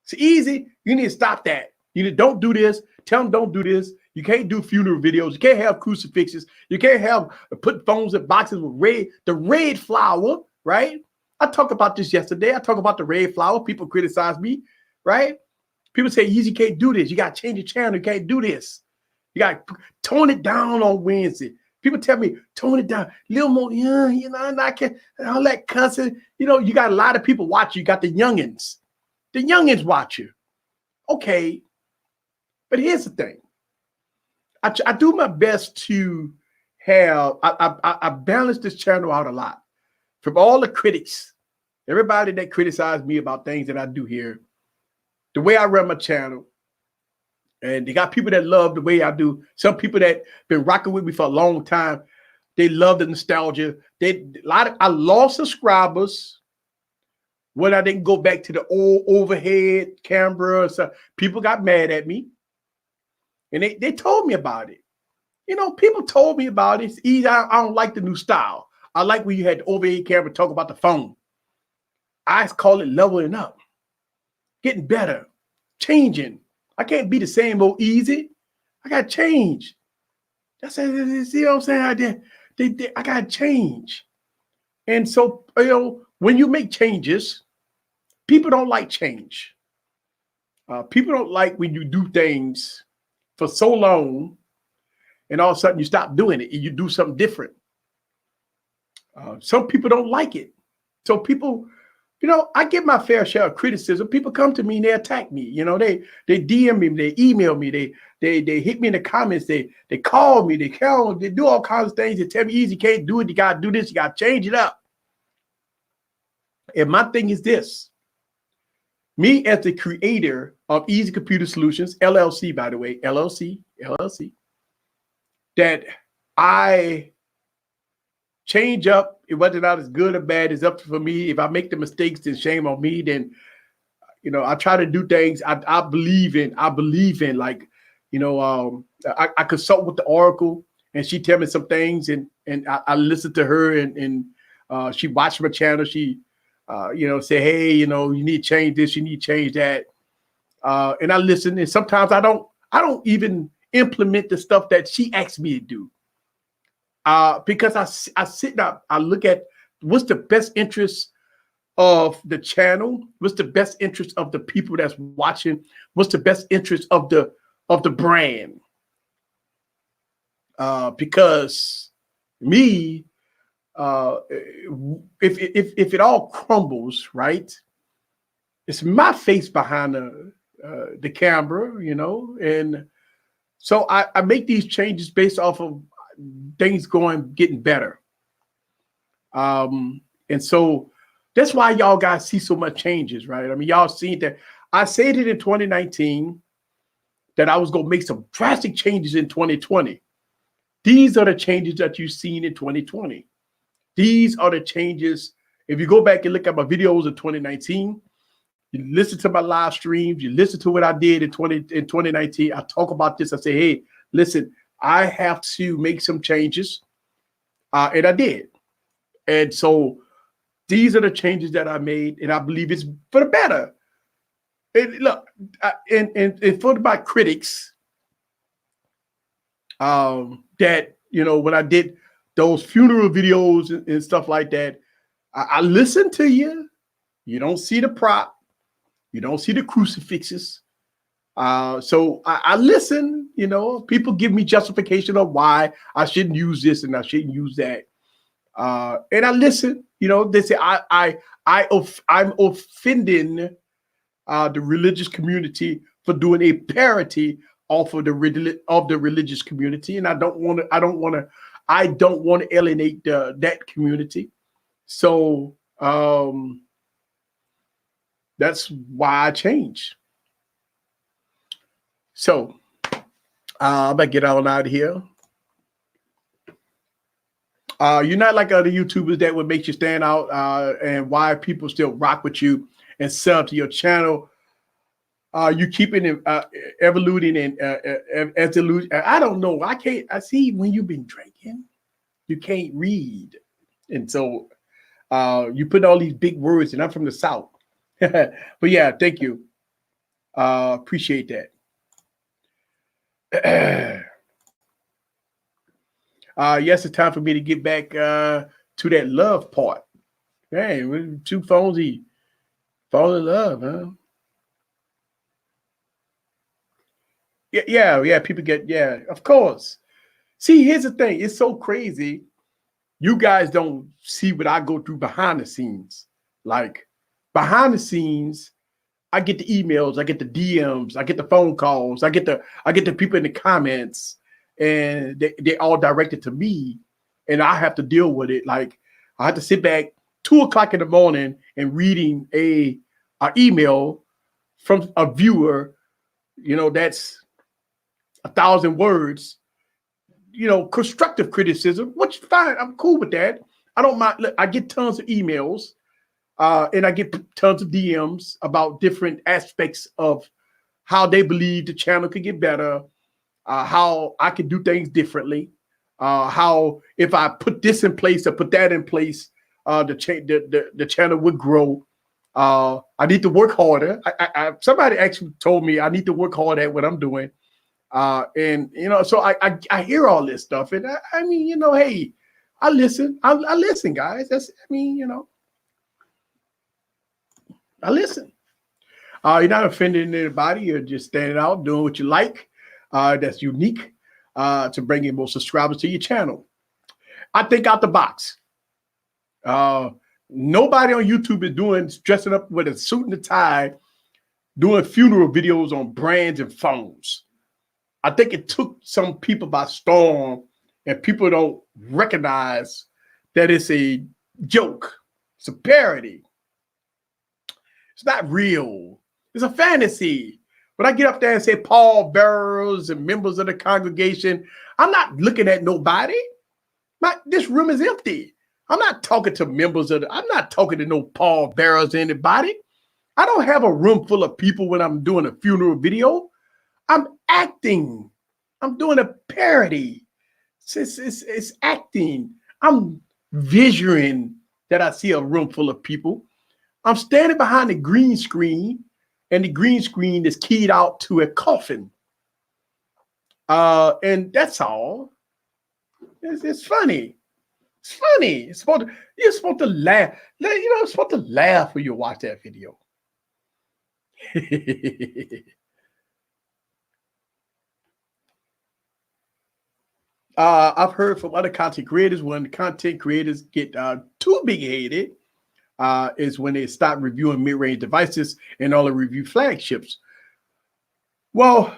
It's easy. You need to stop that. You need to don't do this. Tell them don't do this. You can't do funeral videos. You can't have crucifixes. You can't have put phones in boxes with the red flower, right? I talked about this yesterday. I talked about the red flower. People criticize me, right? People say, Easy can't do this. You got to change your channel. You can't do this. You got to tone it down on Wednesday. People tell me, tone it down. A little more, and I can't, all that cussing. You got a lot of people watch you. You got the youngins. The youngins watch you. Okay. But here's the thing. I do my best to have, I balance this channel out a lot. From all the critics, everybody that criticized me about things that I do here, the way I run my channel, and they got people that love the way I do. Some people that been rocking with me for a long time, they love the nostalgia. I lost subscribers when I didn't go back to the old overhead camera. So people got mad at me, and they told me about it. People told me about it. It's easy. I don't like the new style. I like when you had the overhead camera talk about the phone. I call it leveling up, getting better, changing. I can't be the same old Easy. I got to change. That's it. See what I'm saying? I got to change. And so, when you make changes, people don't like change. People don't like when you do things for so long and all of a sudden you stop doing it and you do something different. Some people don't like it. So people, I get my fair share of criticism. People come to me and they attack me. They DM me, they email me, they hit me in the comments, they call me, they do all kinds of things. They tell me, Easy, can't do it. You got to do this. You got to change it up. And my thing is this. Me as the creator of Easy Computer Solutions, LLC, by the way, LLC, that I change up, whether or not it's good or bad, is up for me. If I make the mistakes, then shame on me. Then, I try to do things I believe in. Like, I consult with the Oracle and she tell me some things, and I listen to her, and she watched my channel. She say, hey, you need to change this, you need to change that, and I listen. And sometimes I don't even implement the stuff that she asked me to do, because I sit down, I look at what's the best interest of the channel, what's the best interest of the people that's watching, what's the best interest of the brand. Because me, if it all crumbles, right, it's my face behind the camera, and so I make these changes based off of things getting better. And so that's why y'all guys see so much changes, right? I mean, y'all seen that. I said it in 2019 that I was going to make some drastic changes in 2020. These are the changes that you've seen in 2020. These are the changes. If you go back and look at my videos in 2019, you listen to my live streams, you listen to what I did in 2019. I talk about this. I say, hey, listen, I have to make some changes. And I did. And so these are the changes that I made, and I believe it's for the better. And look, and for my critics, that, when I did those funeral videos and stuff like that, I listened to you. You don't see the prop. You don't see the crucifixes. So I listen, people give me justification of why I shouldn't use this and I shouldn't use that. And I listen, they say I'm offending the religious community for doing a parody off of the religious community, and I don't want to alienate that community. So that's why I changed. So I'm gonna get on out of here. You're not like other YouTubers that would make you stand out, and why people still rock with you and sub to your channel. You keeping it evoluting and evolution. I don't know. I see when you've been drinking, you can't read, and so you put all these big words. And I'm from the South, but yeah, thank you. Appreciate that. Yes, it's time for me to get back to that love part. Hey, with 2 phones, he fall in love, huh? Yeah. People get, of course. See, here's the thing. It's so crazy. You guys don't see what I go through behind the scenes. Like behind the scenes, I get the emails, I get the DMs, I get the phone calls, I get the people in the comments, and they all directed to me, and I have to deal with it. Like I have to sit back 2:00 in the morning and reading a email from a viewer, that's 1,000 words, constructive criticism, which fine, I'm cool with that. I don't mind. Look, I get tons of emails, and I get tons of DMs about different aspects of how they believe the channel could get better, how I could do things differently, how if I put this in place or put that in place, the channel would grow. I need to work harder. Somebody actually told me I need to work hard at what I'm doing. And so I hear all this stuff, and I mean, hey, I listen. I listen, guys. I listen. You're not offending anybody. You're just standing out, doing what you like. That's unique to bring in more subscribers to your channel. I think out the box. Nobody on YouTube is dressing up with a suit and a tie, doing funeral videos on brands and phones. I think it took some people by storm, and people don't recognize that it's a joke. It's a parody. It's not real. It's a fantasy. When I get up there and say pall bearers and members of the congregation, I'm not looking at nobody. This room is empty. I'm not talking to I'm not talking to no pall bearers or anybody. I don't have a room full of people when I'm doing a funeral video. I'm acting. I'm doing a parody. It's acting. I'm visioning that I see a room full of people. I'm standing behind the green screen, and the green screen is keyed out to a coffin. And that's all. It's funny. It's funny. You're supposed to laugh. You're supposed to laugh when you watch that video. I've heard from other content creators when the content creators get too big-headed is when they start reviewing mid-range devices and only review flagships. Well,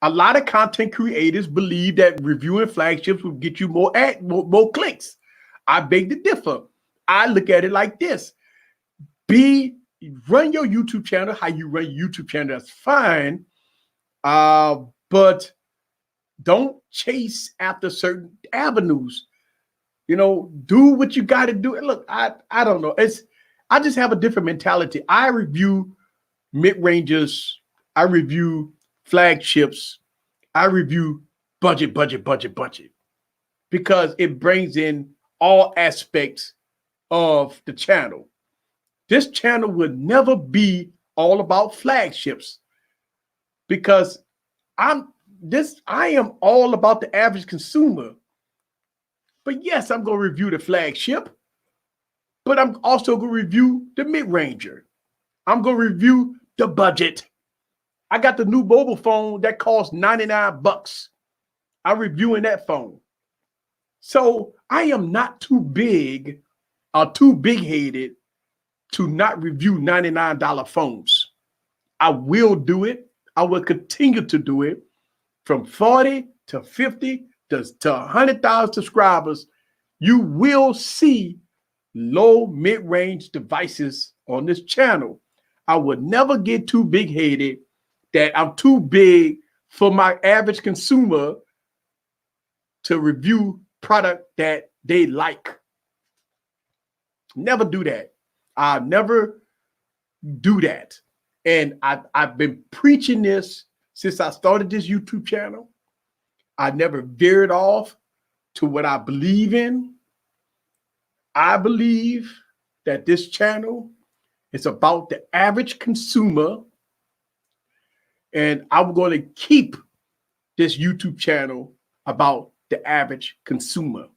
a lot of content creators believe that reviewing flagships will get you more clicks. I beg to differ. I look at it like this. Run your YouTube channel how you run your YouTube channel. That's fine. But don't chase after certain avenues. Do what you got to do. Look, I don't know. I just have a different mentality. I review mid-ranges. I review flagships. I review budget, because it brings in all aspects of the channel. This channel would never be all about flagships because I am all about the average consumer. But yes, I'm going to review the flagship, but I'm also going to review the mid-ranger. I'm going to review the budget. I got the new mobile phone that costs $99. I'm reviewing that phone. So I am not too big or too big-headed to not review $99 phones. I will do it. I will continue to do it from 40 to 50 to 100,000 subscribers. You will see low mid-range devices on this channel. I would never get too big-headed that I'm too big for my average consumer to review product that they like. Never do that. I'll never do that. And I've been preaching this since I started this YouTube channel. I never veered off to what I believe in. I believe that this channel is about the average consumer, and I'm going to keep this YouTube channel about the average consumer.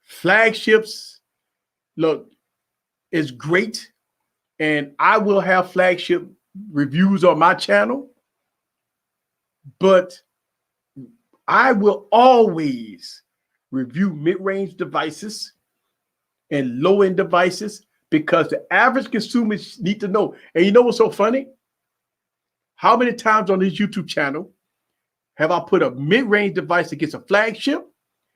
Flagships, look, is great, and I will have flagship reviews on my channel, but I will always review mid-range devices and low-end devices because the average consumers need to know. And you know what's so funny? How many times on this YouTube channel have I put a mid-range device against a flagship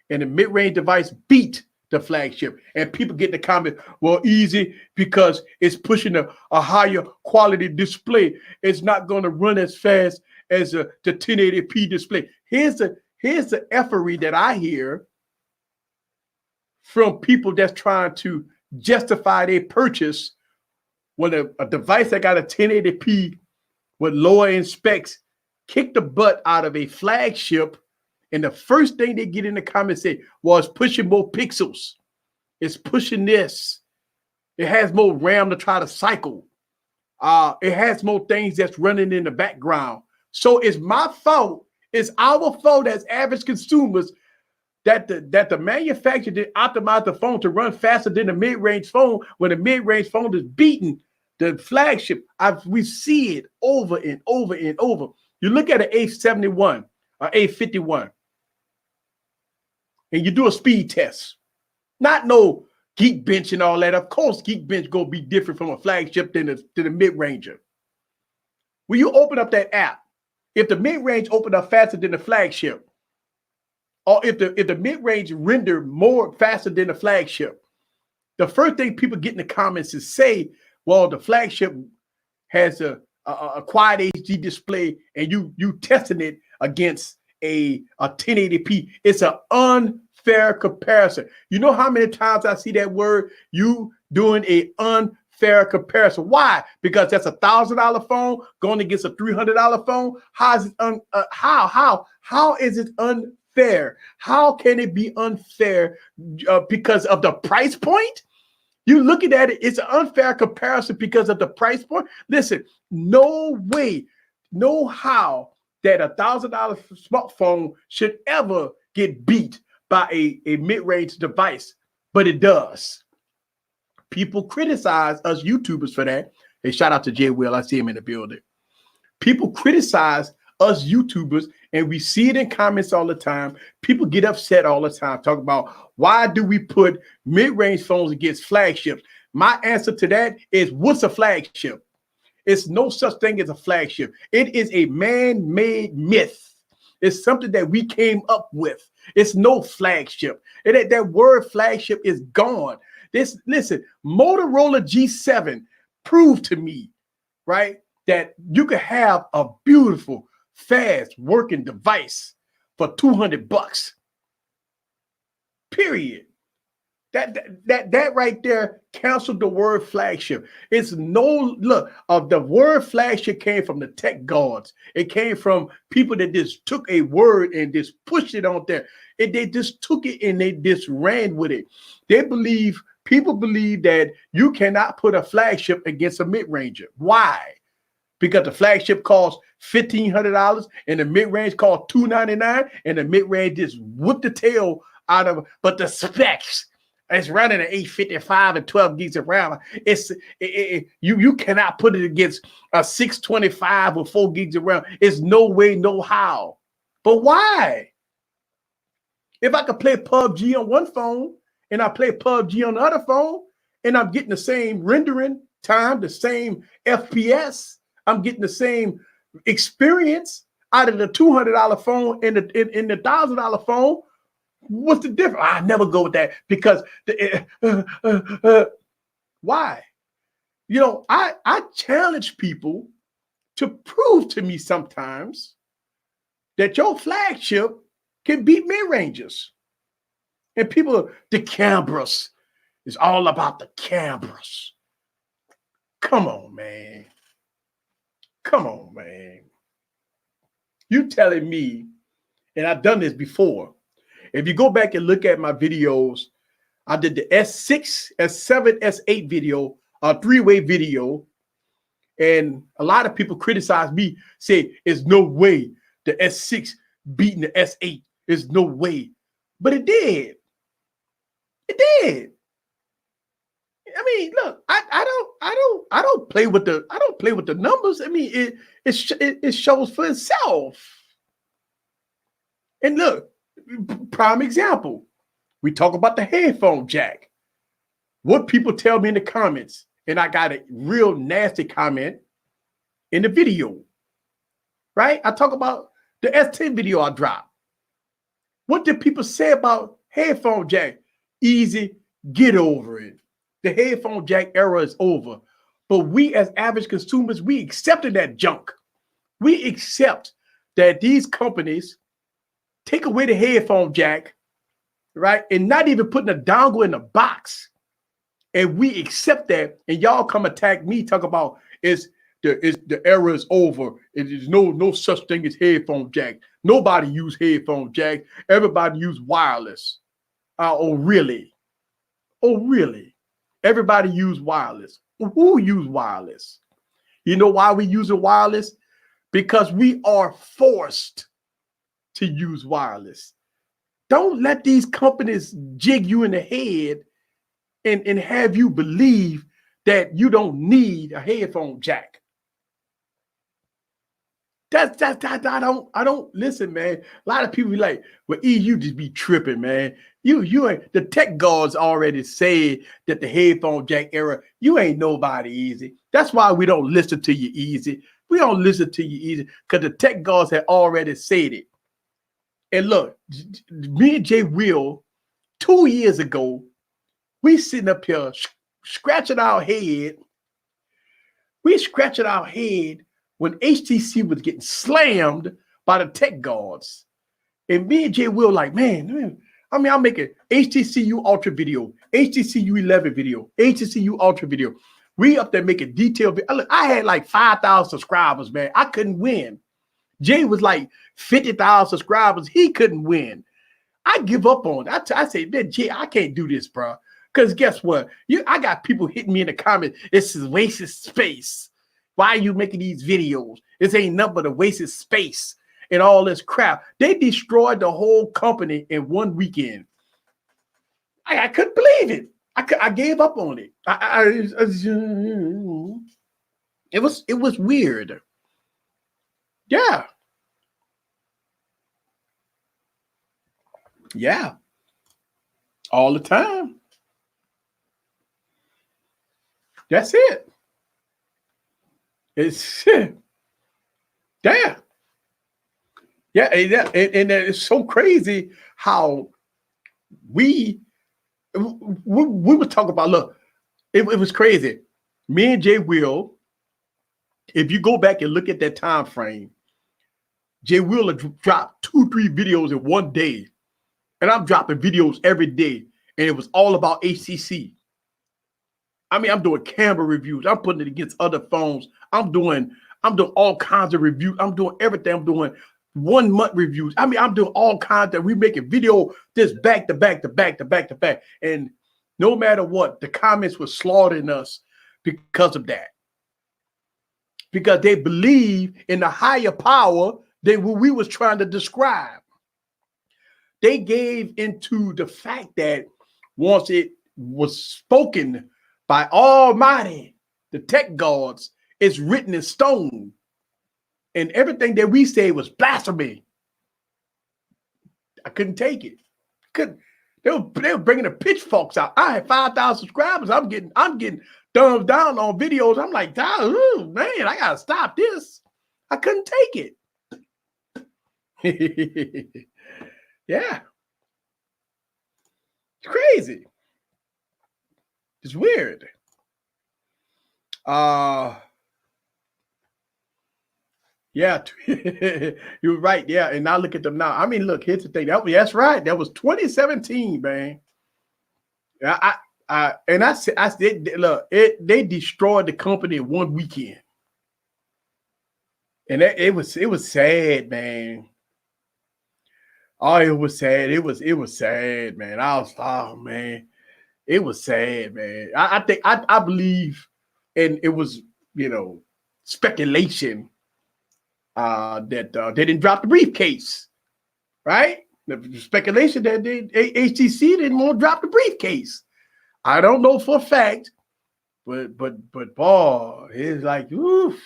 and the mid-range device beat the flagship? And people get in the comment, well, easy because it's pushing a higher quality display. It's not going to run as fast as the 1080p display. Here's the effery that I hear from people that's trying to justify their purchase when a device that got a 1080p with lower end specs kick the butt out of a flagship, and the first thing they get in the comments say, well, it's pushing more pixels. It's pushing this. It has more RAM to try to cycle. It has more things that's running in the background. So it's my fault. It's our fault as average consumers that the manufacturer did optimize the phone to run faster than the mid-range phone when the mid-range phone is beating the flagship. We see it over and over and over. You look at an A71 or A51 and you do a speed test. Not no Geekbench and all that. Of course, Geekbench gonna be different from a flagship than the mid-ranger. When you open up that app, if the mid-range open up faster than the flagship, or if the mid-range render more faster than the flagship, the first thing people get in the comments is say, well, the flagship has a quad HD display and you testing it against a 1080p. It's an unfair comparison. You know how many times I see that word, you doing a unfair unfair comparison. Why? Because that's $1,000 phone going against a $300 phone. How is it how is it unfair? How can it be unfair because of the price point? You looking at it, it's an unfair comparison because of the price point. Listen, no way, no how that $1,000 smartphone should ever get beat by a mid-range device, but it does. People criticize us YouTubers for that. Hey, shout out to Jay Will. I see him in the building. People criticize us YouTubers, and we see it in comments all the time. People get upset all the time, talk about why do we put mid-range phones against flagships? My answer to that is, what's a flagship? It's no such thing as a flagship. It is a man-made myth. It's something that we came up with. It's no flagship. That word flagship is gone. Listen, Motorola G7 proved to me, right, that you could have a beautiful, fast working device for $200. Period. That right there canceled the word flagship. It's no look of the word flagship came from the tech gods. It came from people that just took a word and just pushed it on there. They just took it and they just ran with it. People believe that you cannot put a flagship against a mid-ranger. Why? Because the flagship costs $1,500 and the mid-range costs $299, and the mid-range just whooped the tail out of it. But the specs, it's running at 855 and 12 gigs of RAM. You cannot put it against a 625 with 4 gigs of RAM. It's no way, no how. But why? If I could play PUBG on one phone and I play PUBG on the other phone, and I'm getting the same rendering time, the same FPS, I'm getting the same experience out of the $200 phone and the $1,000 phone. What's the difference? I never go with that because why? You know, I challenge people to prove to me sometimes that your flagship can beat mid-rangers. And people, the cameras, it's all about the cameras. Come on, man. Come on, man. You telling me, and I've done this before. If you go back and look at my videos, I did the S6, S7, S8 video, a three-way video. And a lot of people criticize me, say, there's no way the S6 beating the S8. There's no way. But it did. It did. I mean, look, I don't play with the numbers. I mean, it shows for itself. And look, prime example, we talk about the headphone jack. What people tell me in the comments, and I got a real nasty comment in the video, right? I talk about the S10 video I dropped. What did people say about headphone jack? Easy, get over it. The headphone jack era is over. But we as average consumers, we accepted that junk. We accept that these companies take away the headphone jack, right? And not even putting a dongle in the box. And we accept that. And y'all come attack me, talk about the era is over. It is no such thing as headphone jack. Nobody use headphone jack. Everybody use wireless. Oh, really? Oh, really? Everybody use wireless. Who use wireless? You know why we use wireless? Because we are forced to use wireless. Don't let these companies jig you in the head and have you believe that you don't need a headphone jack. I don't listen, man. A lot of people be like, well, you just be tripping, man. You ain't, the tech gods already said that the headphone jack era, you ain't nobody easy. That's why we don't listen to you easy. We don't listen to you easy because the tech gods had already said it. And look, me and Jay Will, 2 years ago, we sitting up here scratching our head. We scratching our head when HTC was getting slammed by the tech gods. And me and Jay Will like, man, I mean, I'm making HTCU Ultra video, HTCU 11 video, HTCU Ultra video. We up there making detailed. Look, I had like 5,000 subscribers, man. I couldn't win. Jay was like 50,000 subscribers. He couldn't win. I give up on it. I say, man, Jay, I can't do this, bro. Because guess what? I got people hitting me in the comments. This is wasted space. Why are you making these videos? This ain't nothing but a wasted space and all this crap. They destroyed the whole company in one weekend. I couldn't believe it. I gave up on it. It was weird. Yeah. Yeah. All the time. That's it. It's yeah. Yeah, and it's so crazy how we would talk about, look, it was crazy. Me and Jay Will, if you go back and look at that time frame, Jay Will have dropped 2-3 videos in one day. And I'm dropping videos every day. And it was all about HTC. I mean, I'm doing camera reviews. I'm putting it against other phones. I'm doing all kinds of reviews. I'm doing everything. I'm doing 1 month reviews. I mean, I'm doing all kinds of, we making video just back to back to back to back to back. And no matter what, the comments were slaughtering us because of that. Because they believe in the higher power than what we was trying to describe. They gave into the fact that once it was spoken by Almighty, the tech gods, it's written in stone. And everything that we say was blasphemy. I couldn't take it. They were bringing the pitchforks out. I had 5,000 subscribers. I'm getting thumbs down on videos. I'm like, man, I gotta stop this. I couldn't take it. Yeah. It's crazy. It's weird. Yeah, you're right. Yeah, and now look at them now. I mean, look, here's the thing. That's right. That was 2017, man. I said, look, they destroyed the company in one weekend, and it was sad, man. Oh, it was sad. It was sad, man. Oh man, it was sad, man. I believe, and it was, speculation that they didn't drop the briefcase, right? The speculation that HTC didn't want to drop the briefcase. I don't know for a fact, but boy, it's like, oof.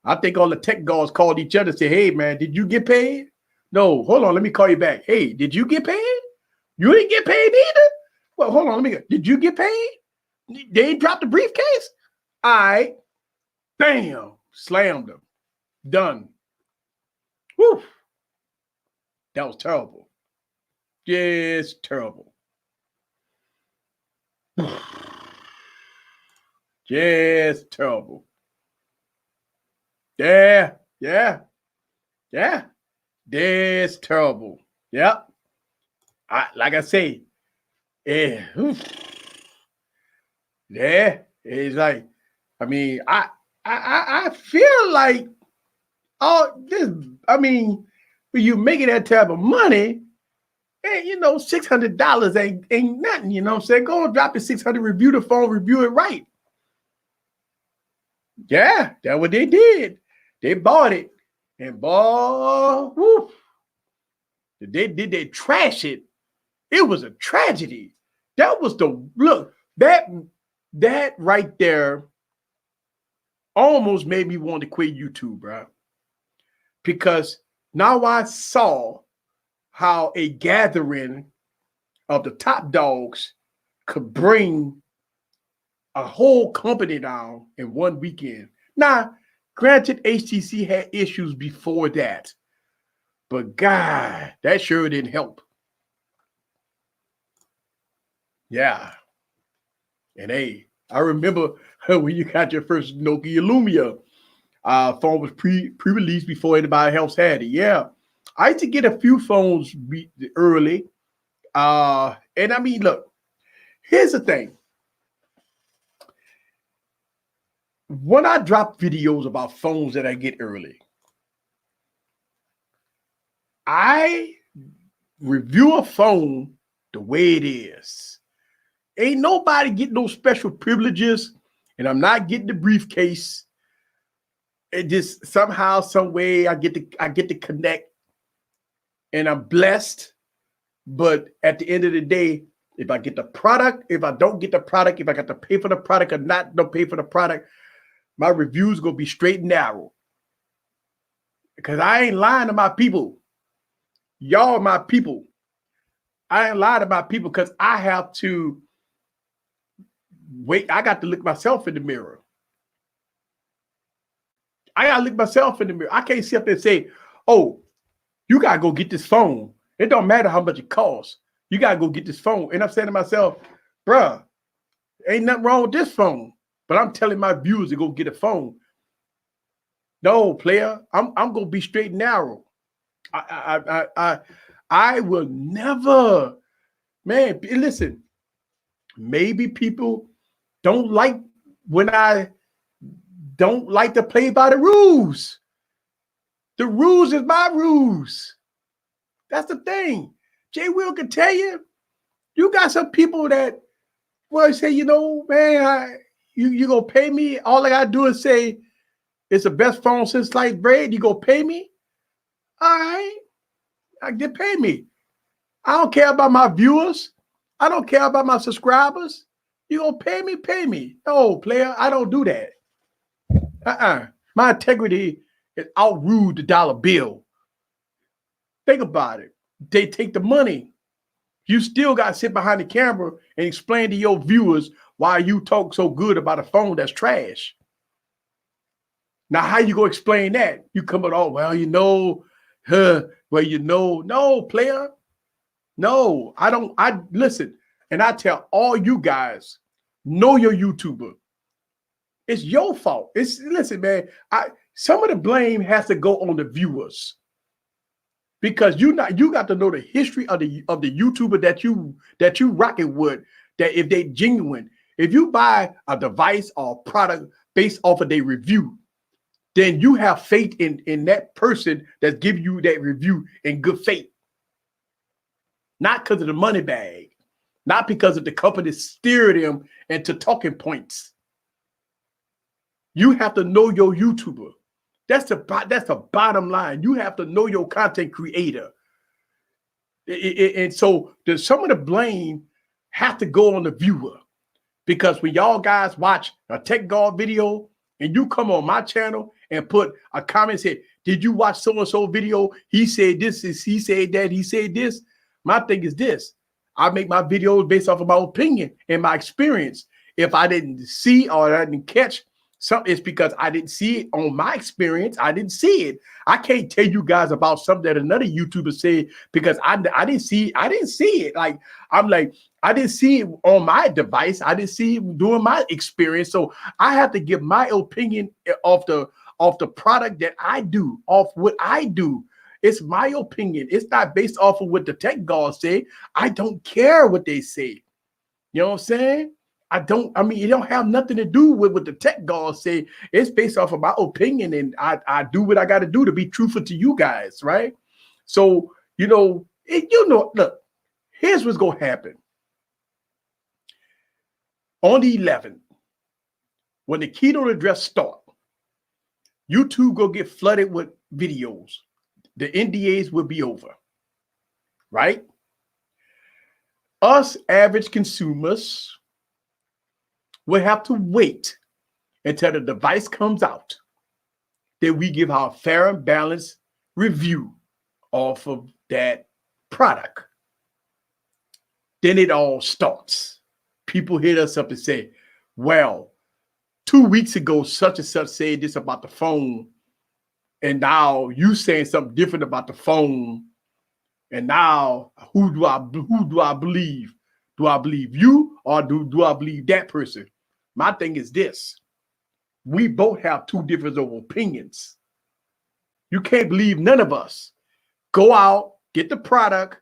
I think all the tech gods called each other and said, "Hey, man, did you get paid? No, hold on, let me call you back. Hey, did you get paid? You didn't get paid either? Well, hold on, did you get paid? They ain't dropped the briefcase? All right, bam, slammed them. Done. Woo. That was terrible. Yes, terrible. Yes, terrible. Yeah. That's terrible. Yep. Like I say, yeah. Yeah. It's like, I mean, I feel like, when you making that type of money, and $600 ain't nothing, you know what I'm saying? Go and drop your 600, review the phone, review it right. Yeah, that's what they did. They bought it, and boy, whoo, they trash it. It was a tragedy. That was that right there almost made me want to quit YouTube, bro. Because now I saw how a gathering of the top dogs could bring a whole company down in one weekend. Now, granted, HTC had issues before that, but God, that sure didn't help. Yeah. And hey, I remember when you got your first Nokia Lumia phone was pre-released before anybody else had it. Yeah. I used to get a few phones early. And I mean, look, here's the thing. when I drop videos about phones that I get early, I review a phone the way it is. Ain't nobody getting no special privileges, and I'm not getting the briefcase. It just somehow, some way, I get to connect, and I'm blessed. But at the end of the day, if I get the product, if I don't get the product, if I got to pay for the product or not, don't pay for the product, my review's gonna be straight and narrow. Because I ain't lying to my people. Y'all are my people. I ain't lying to my people because I have to wait. I got to look myself in the mirror. I gotta look myself in the mirror. I can't sit up there and say, oh, you gotta go get this phone. It don't matter how much it costs. You gotta go get this phone. And I'm saying to myself, bruh, ain't nothing wrong with this phone. But I'm telling my viewers to go get a phone. No, player, I'm gonna be straight and narrow. I will never, man. Listen, maybe people don't like when I don't like to play by the rules. The rules is my rules. That's the thing. Jay Will can tell you. You got some people that well say, you know, man, you gonna pay me. All I gotta do is say it's the best phone since sliced bread. You gonna pay me? All right, I get pay me. I don't care about my viewers. I don't care about my subscribers. You gonna pay me? Pay me. No, player, I don't do that. My integrity is outruled the dollar bill. Think about it. They take the money. You still got to sit behind the camera and explain to your viewers why you talk so good about a phone that's trash. Now, how you gonna explain that? You come up, oh, well, you know, no, player. No, I don't. I listen, and I tell all you guys, know your YouTuber. It's your fault. Listen, man. Some of the blame has to go on the viewers because you got to know the history of the YouTuber that you rocking with. That if they genuine, if you buy a device or a product based off of their review, then you have faith in that person that's giving you that review in good faith. Not because of the money bag, not because of the company steered them into talking points. You have to know your YouTuber. That's the bottom line. You have to know your content creator. And so some of the blame has to go on the viewer. Because when y'all guys watch a Tech Guard video and you come on my channel and put a comment, say, did you watch so-and-so video? He said this, he said that, he said this. My thing is this. I make my videos based off of my opinion and my experience. If I didn't see or I didn't catch something, it's because I didn't see it on my experience. I didn't see it. I can't tell you guys about something that another YouTuber said because I didn't see it. Like, I'm like, I didn't see it on my device. I didn't see it during my experience. So I have to give my opinion of the product that I do, off what I do. It's my opinion. It's not based off of what the tech gods say. I don't care what they say. You know what I'm saying? It don't have nothing to do with what the tech gods say. It's based off of my opinion, and I do what I got to do to be truthful to you guys, right? So, look, here's what's going to happen. On the 11th, when the keynote address start, YouTube go get flooded with videos. The NDAs will be over, right? Us average consumers will have to wait until the device comes out that we give our fair and balanced review off of that product. Then it all starts. People hit us up and say, well, 2 weeks ago, such and such said this about the phone. And now you saying something different about the phone. And now who do I believe? Do I believe you or do I believe that person? My thing is this. We both have two different opinions. You can't believe none of us. Go out, get the product,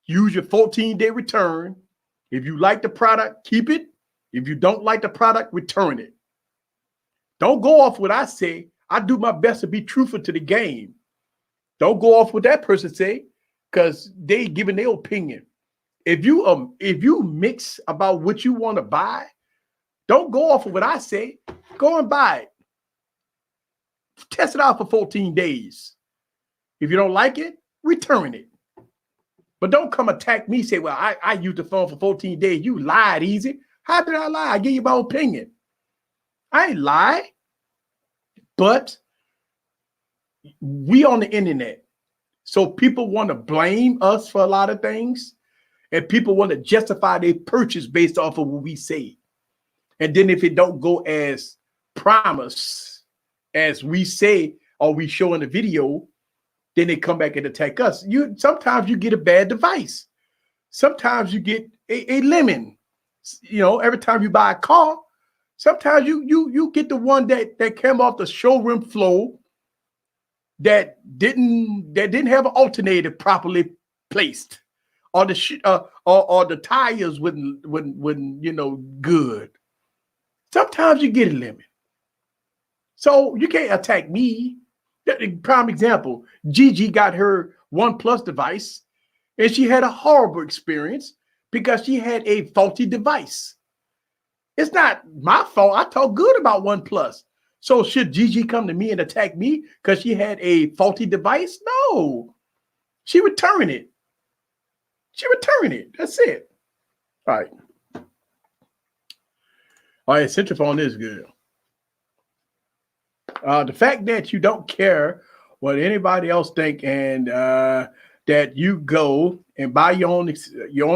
use your 14-day return. If you like the product, keep it. If you don't like the product, return it. Don't go off what I say. I do my best to be truthful to the game. Don't go off what that person say, because they giving their opinion. If you mix about what you want to buy, don't go off of what I say. Go and buy it. Test it out for 14 days. If you don't like it, return it. But don't come attack me, say, well, I used the phone for 14 days. You lied, Easy. How did I lie? I give you my opinion. I ain't lie. But we on the internet. So people want to blame us for a lot of things. And people want to justify their purchase based off of what we say. And then if it don't go as promised, as we say, or we show in the video, then they come back and attack us. Sometimes you get a bad device. Sometimes you get a lemon. Every time you buy a car, sometimes you get the one that came off the showroom floor that didn't have an alternator properly placed, or the tires wouldn't good. Sometimes you get a lemon. So you can't attack me. Prime example, Gigi got her OnePlus device and she had a horrible experience because she had a faulty device. It's not my fault. I talk good about OnePlus. So should Gigi come to me and attack me because she had a faulty device? No. She returned it. That's it. All right. All right, Centrophone is good. The fact that you don't care what anybody else think, and that you go and buy your own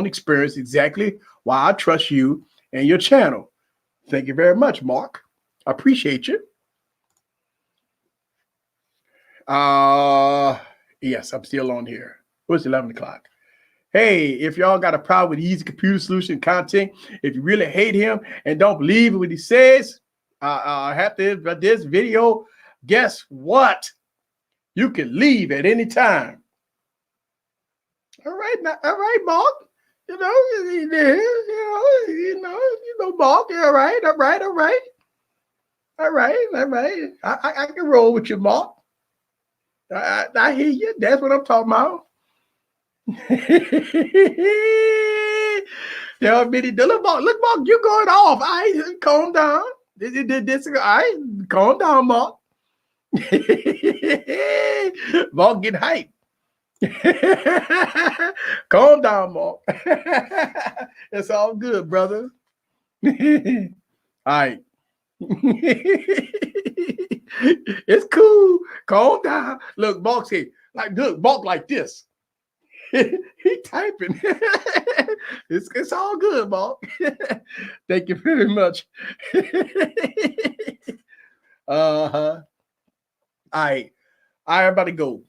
experience, exactly why I trust you and your channel. Thank you very much, Mark. I appreciate you. Yes, I'm still on here. It's 11 o'clock. Hey, if y'all got a problem with Easy Computer Solution content, if you really hate him and don't believe what he says, after this video, guess what? You can leave at any time. All right, Mark. Mark. All right. I can roll with you, Mark. I hear you. That's what I'm talking about. Look, Mark, you going off. Calm down. Calm down, Mark. Mark get hype. Calm down, Mark. It's all good, brother. All right. It's cool. Calm down. Look, Mark say, Mark like this. He typing. It's all good, Mark. Thank you very much. All right. I'm about to go.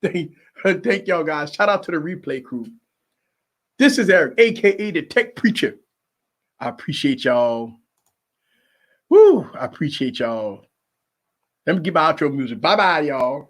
Thank y'all guys. Shout out to the replay crew. This is Eric, aka the Tech Preacher. I appreciate y'all. Woo! I appreciate y'all. Let me give my outro music. Bye-bye, y'all.